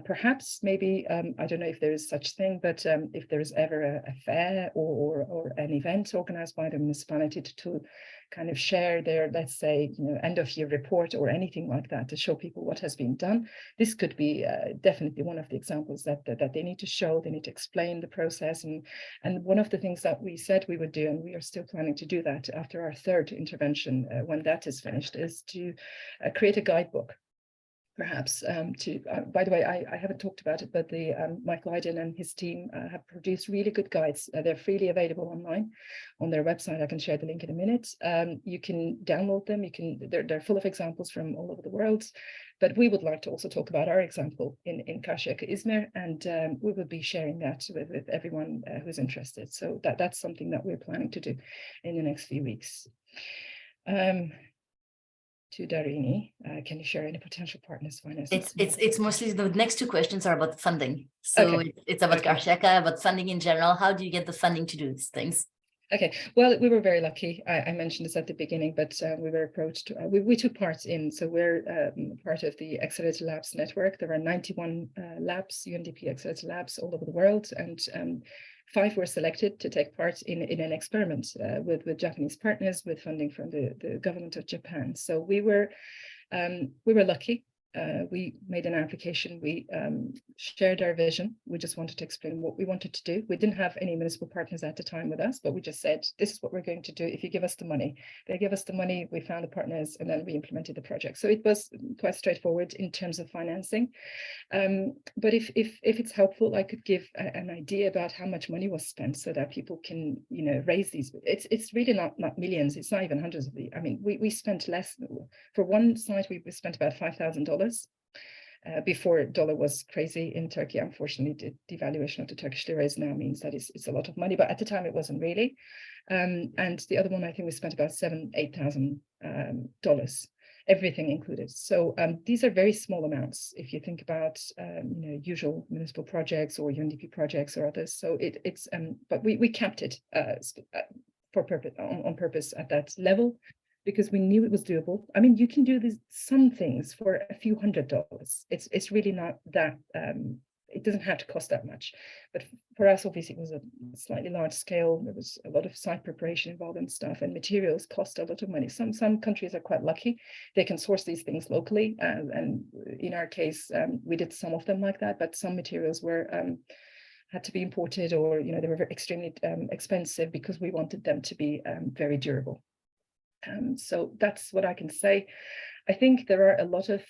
Perhaps, maybe, I don't know if there is such thing, but if there is ever a fair or an event organized by the municipality to kind of share their, let's say, end of year report or anything like that to show people what has been done. This could be definitely one of the examples that they need to show. They need to explain the process, and one of the things that we said we would do, and we are still planning to do that after our third intervention, when that is finished, is to create a guidebook. Perhaps by the way, I haven't talked about it, but Mike Lydon and his team have produced really good guides. They're freely available online on their website. I can share the link in a minute. You can download them. They're full of examples from all over the world. But we would like to also talk about our example in Karsiyaka, Izmir, and we will be sharing that with everyone who's interested. So that's something that we're planning to do in the next few weeks. To Darini, can you share any potential partners finances? It's mostly the next two questions are about funding. So okay. It's about Karsiyaka, about funding in general. How do you get the funding to do these things? Okay, well, we were very lucky. I mentioned this at the beginning, but we were approached. We took part in, so we're part of the Accelerated Labs network. There are 91 labs, UNDP Accelerated Labs all over the world, and 5 were selected to take part in an experiment with Japanese partners, with funding from the government of Japan. So we were lucky. We made an application. We shared our vision. We just wanted to explain what we wanted to do. We didn't have any municipal partners at the time with us, but we just said, this is what we're going to do if you give us the money. They gave us the money, we found the partners, and then we implemented the project. So it was quite straightforward in terms of financing. But if it's helpful, I could give an idea about how much money was spent so that people can, raise these. It's really not millions. It's not even hundreds of the. I mean, we spent less. For one site, we spent about $5,000. Before dollar was crazy in Turkey. Unfortunately, the devaluation of the Turkish lira now means that it's a lot of money, but at the time it wasn't really. And the other one, I think we spent about $8,000, everything included. So these are very small amounts if you think about usual municipal projects or UNDP projects or others. So it's but we kept it for purpose on purpose at that level, because we knew it was doable. I mean, you can do some things for a few $100s. It's really not that, it doesn't have to cost that much. But for us, obviously, it was a slightly large scale. There was a lot of site preparation involved and stuff, and materials cost a lot of money. Some countries are quite lucky. They can source these things locally. And in our case, we did some of them like that, but some materials were had to be imported, or, they were extremely expensive because we wanted them to be very durable. So that's what I can say. I think there are a lot of,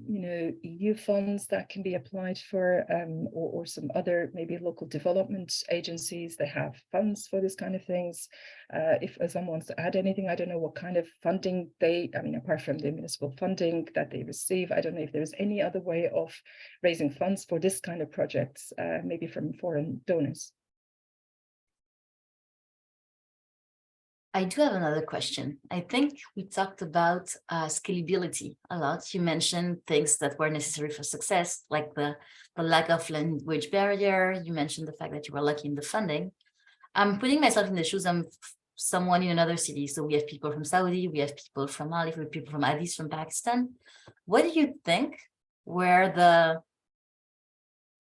EU funds that can be applied for, or some other maybe local development agencies. They have funds for this kind of things. If someone wants to add anything, I don't know what kind of funding apart from the municipal funding that they receive, I don't know if there's any other way of raising funds for this kind of projects, maybe from foreign donors. I do have another question. I think we talked about scalability a lot. You mentioned things that were necessary for success, like the lack of language barrier. You mentioned the fact that you were lucky in the funding. I'm putting myself in the shoes of someone in another city. So we have people from Saudi, we have people from Mali, we have people from Addis, from Pakistan. What do you think were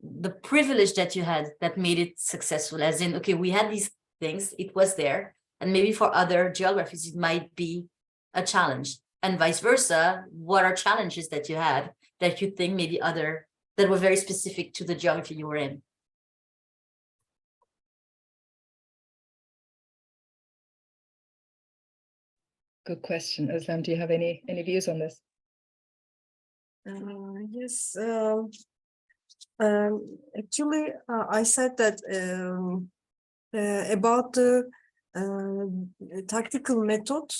the privilege that you had that made it successful? As in, okay, we had these things, it was there. And maybe for other geographies, it might be a challenge, and vice versa. What are challenges that you had that you think maybe that were very specific to the geography you were in? Good question. Özlem, do you have any views on this? Yes. Actually, I said that about the tactical method.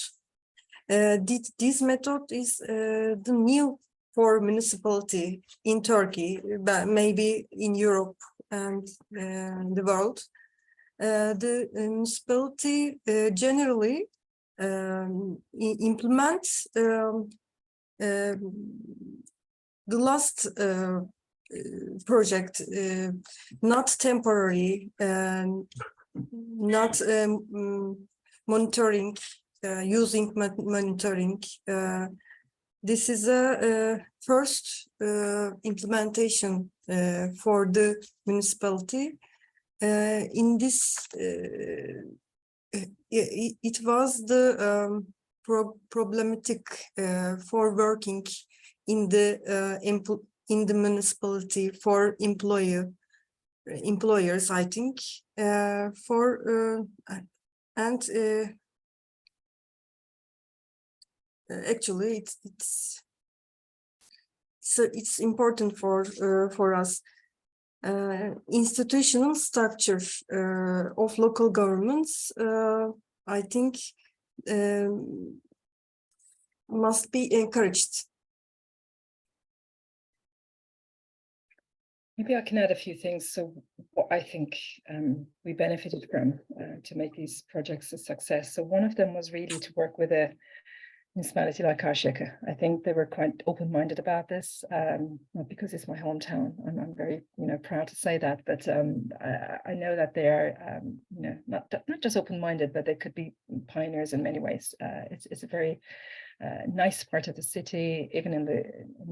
This method is the new for municipality in Turkey, but maybe in Europe and the world. The municipality generally implements the last project, not temporary, not monitoring, using monitoring, this is a first implementation for the municipality. In this, it was the problematic for working in the municipality for employers, I think, actually it's important for us. Institutional structure of local governments, I think, must be encouraged. Maybe I can add a few things. So what I think we benefited from to make these projects a success. So one of them was really to work with a municipality like Karsiyaka. I think they were quite open-minded about this, not because it's my hometown. I'm very, proud to say that, but I know that they are, not just open-minded, but they could be pioneers in many ways. It's a very nice part of the city, even in the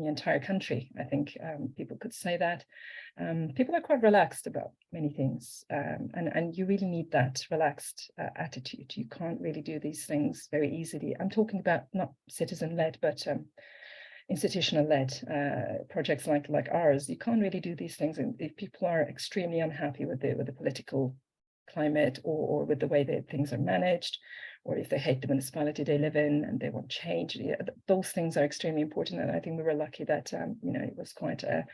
entire country. I think people could say that. People are quite relaxed about many things, and you really need that relaxed attitude. You can't really do these things very easily. I'm talking about not citizen-led, but institutional-led projects like ours. You can't really do these things if people are extremely unhappy with the political climate or with the way that things are managed, or if they hate the municipality they live in and they want change. Those things are extremely important, and I think we were lucky that it was quite a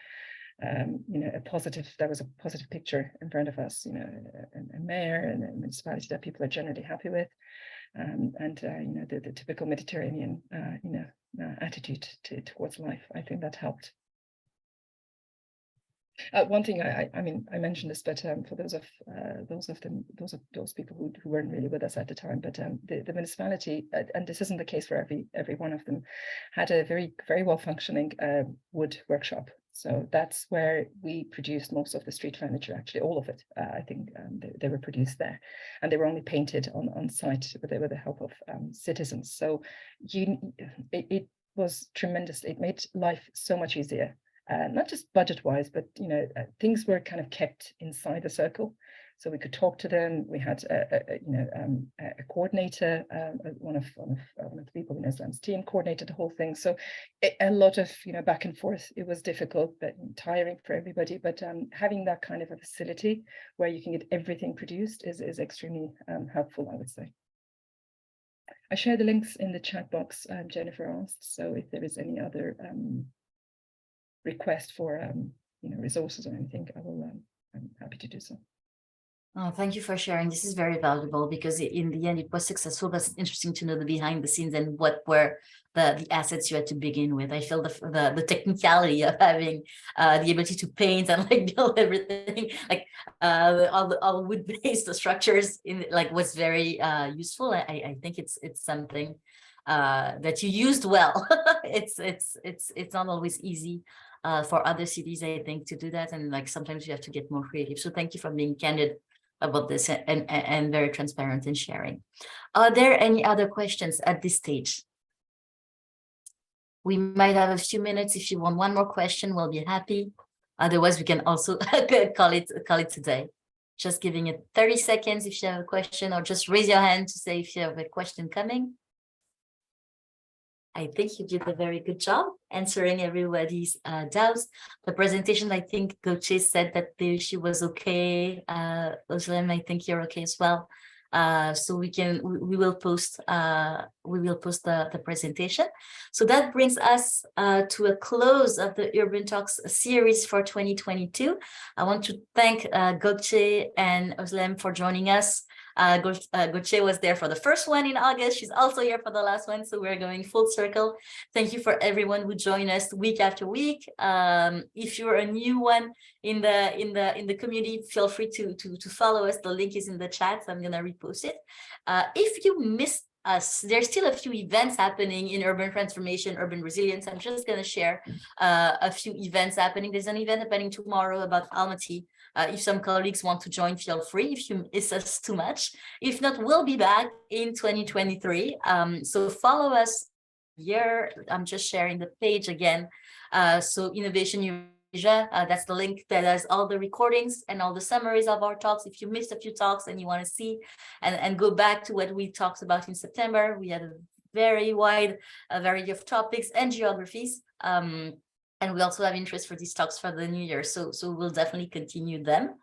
positive. There was a positive picture in front of us, a mayor and a municipality that people are generally happy with, and the typical Mediterranean attitude towards life. I think that helped. One thing I mentioned this, but for those people who weren't really with us at the time, but the municipality, and this isn't the case for every one of them, had a very well functioning wood workshop. So that's where we produced most of the street furniture, actually all of it. I think they were produced there, and they were only painted on site with the help of citizens. So it was tremendous. It made life so much easier. Not just budget-wise, but things were kind of kept inside the circle, so we could talk to them. We had a coordinator, one of the people in Özlem's team coordinated the whole thing. So a lot of back and forth. It was difficult, but tiring for everybody. But having that kind of a facility where you can get everything produced is extremely helpful, I would say. I share the links in the chat box Jennifer asked. So if there is any other request for resources or anything, I'm happy to do so. Oh, thank you for sharing. This is very valuable because in the end it was successful, but it's interesting to know the behind the scenes and what were the assets you had to begin with. I feel the technicality of having the ability to paint and build everything, all wood-based structures was very useful. I think it's something that you used well. It's not always easy for other cities, I think, to do that, and sometimes you have to get more creative. So thank you for being candid about this and very transparent in sharing. Are there any other questions at this stage? We might have a few minutes. If you want one more question, we'll be happy. Otherwise, we can also call it today. Just giving it 30 seconds if you have a question, or just raise your hand to say if you have a question coming. I think you did a very good job answering everybody's doubts. The presentation, I think Gökçe said that she was okay. Özlem, I think you're okay as well. So we will post the presentation. So that brings us to a close of the Urban Talks series for 2022. I want to thank Gökçe and Özlem for joining us. Gökçe was there for the first one in August. She's also here for the last one, so we're going full circle. Thank you for everyone who joined us week after week. If you're a new one in the community, feel free to follow us. The link is in the chat, so I'm gonna repost it. If you missed us, there's still a few events happening in urban transformation, urban resilience. I'm just gonna share a few events happening. There's an event happening tomorrow about Almaty. If some colleagues want to join, feel free. If you miss us too much, if not, we'll be back in 2023. So follow us year. I'm just sharing the page again. So Innovation Asia, that's the link that has all the recordings and all the summaries of our talks. If you missed a few talks and you want to see and go back to what we talked about in September, we had a very wide variety of topics and geographies. And we also have interest for these talks for the new year. So we'll definitely continue them.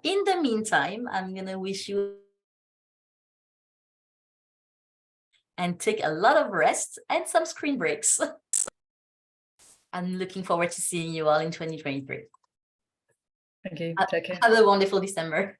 In the meantime, I'm going to wish you and take a lot of rest and some screen breaks. I'm looking forward to seeing you all in 2023. Thank you. Take care. Have a wonderful December.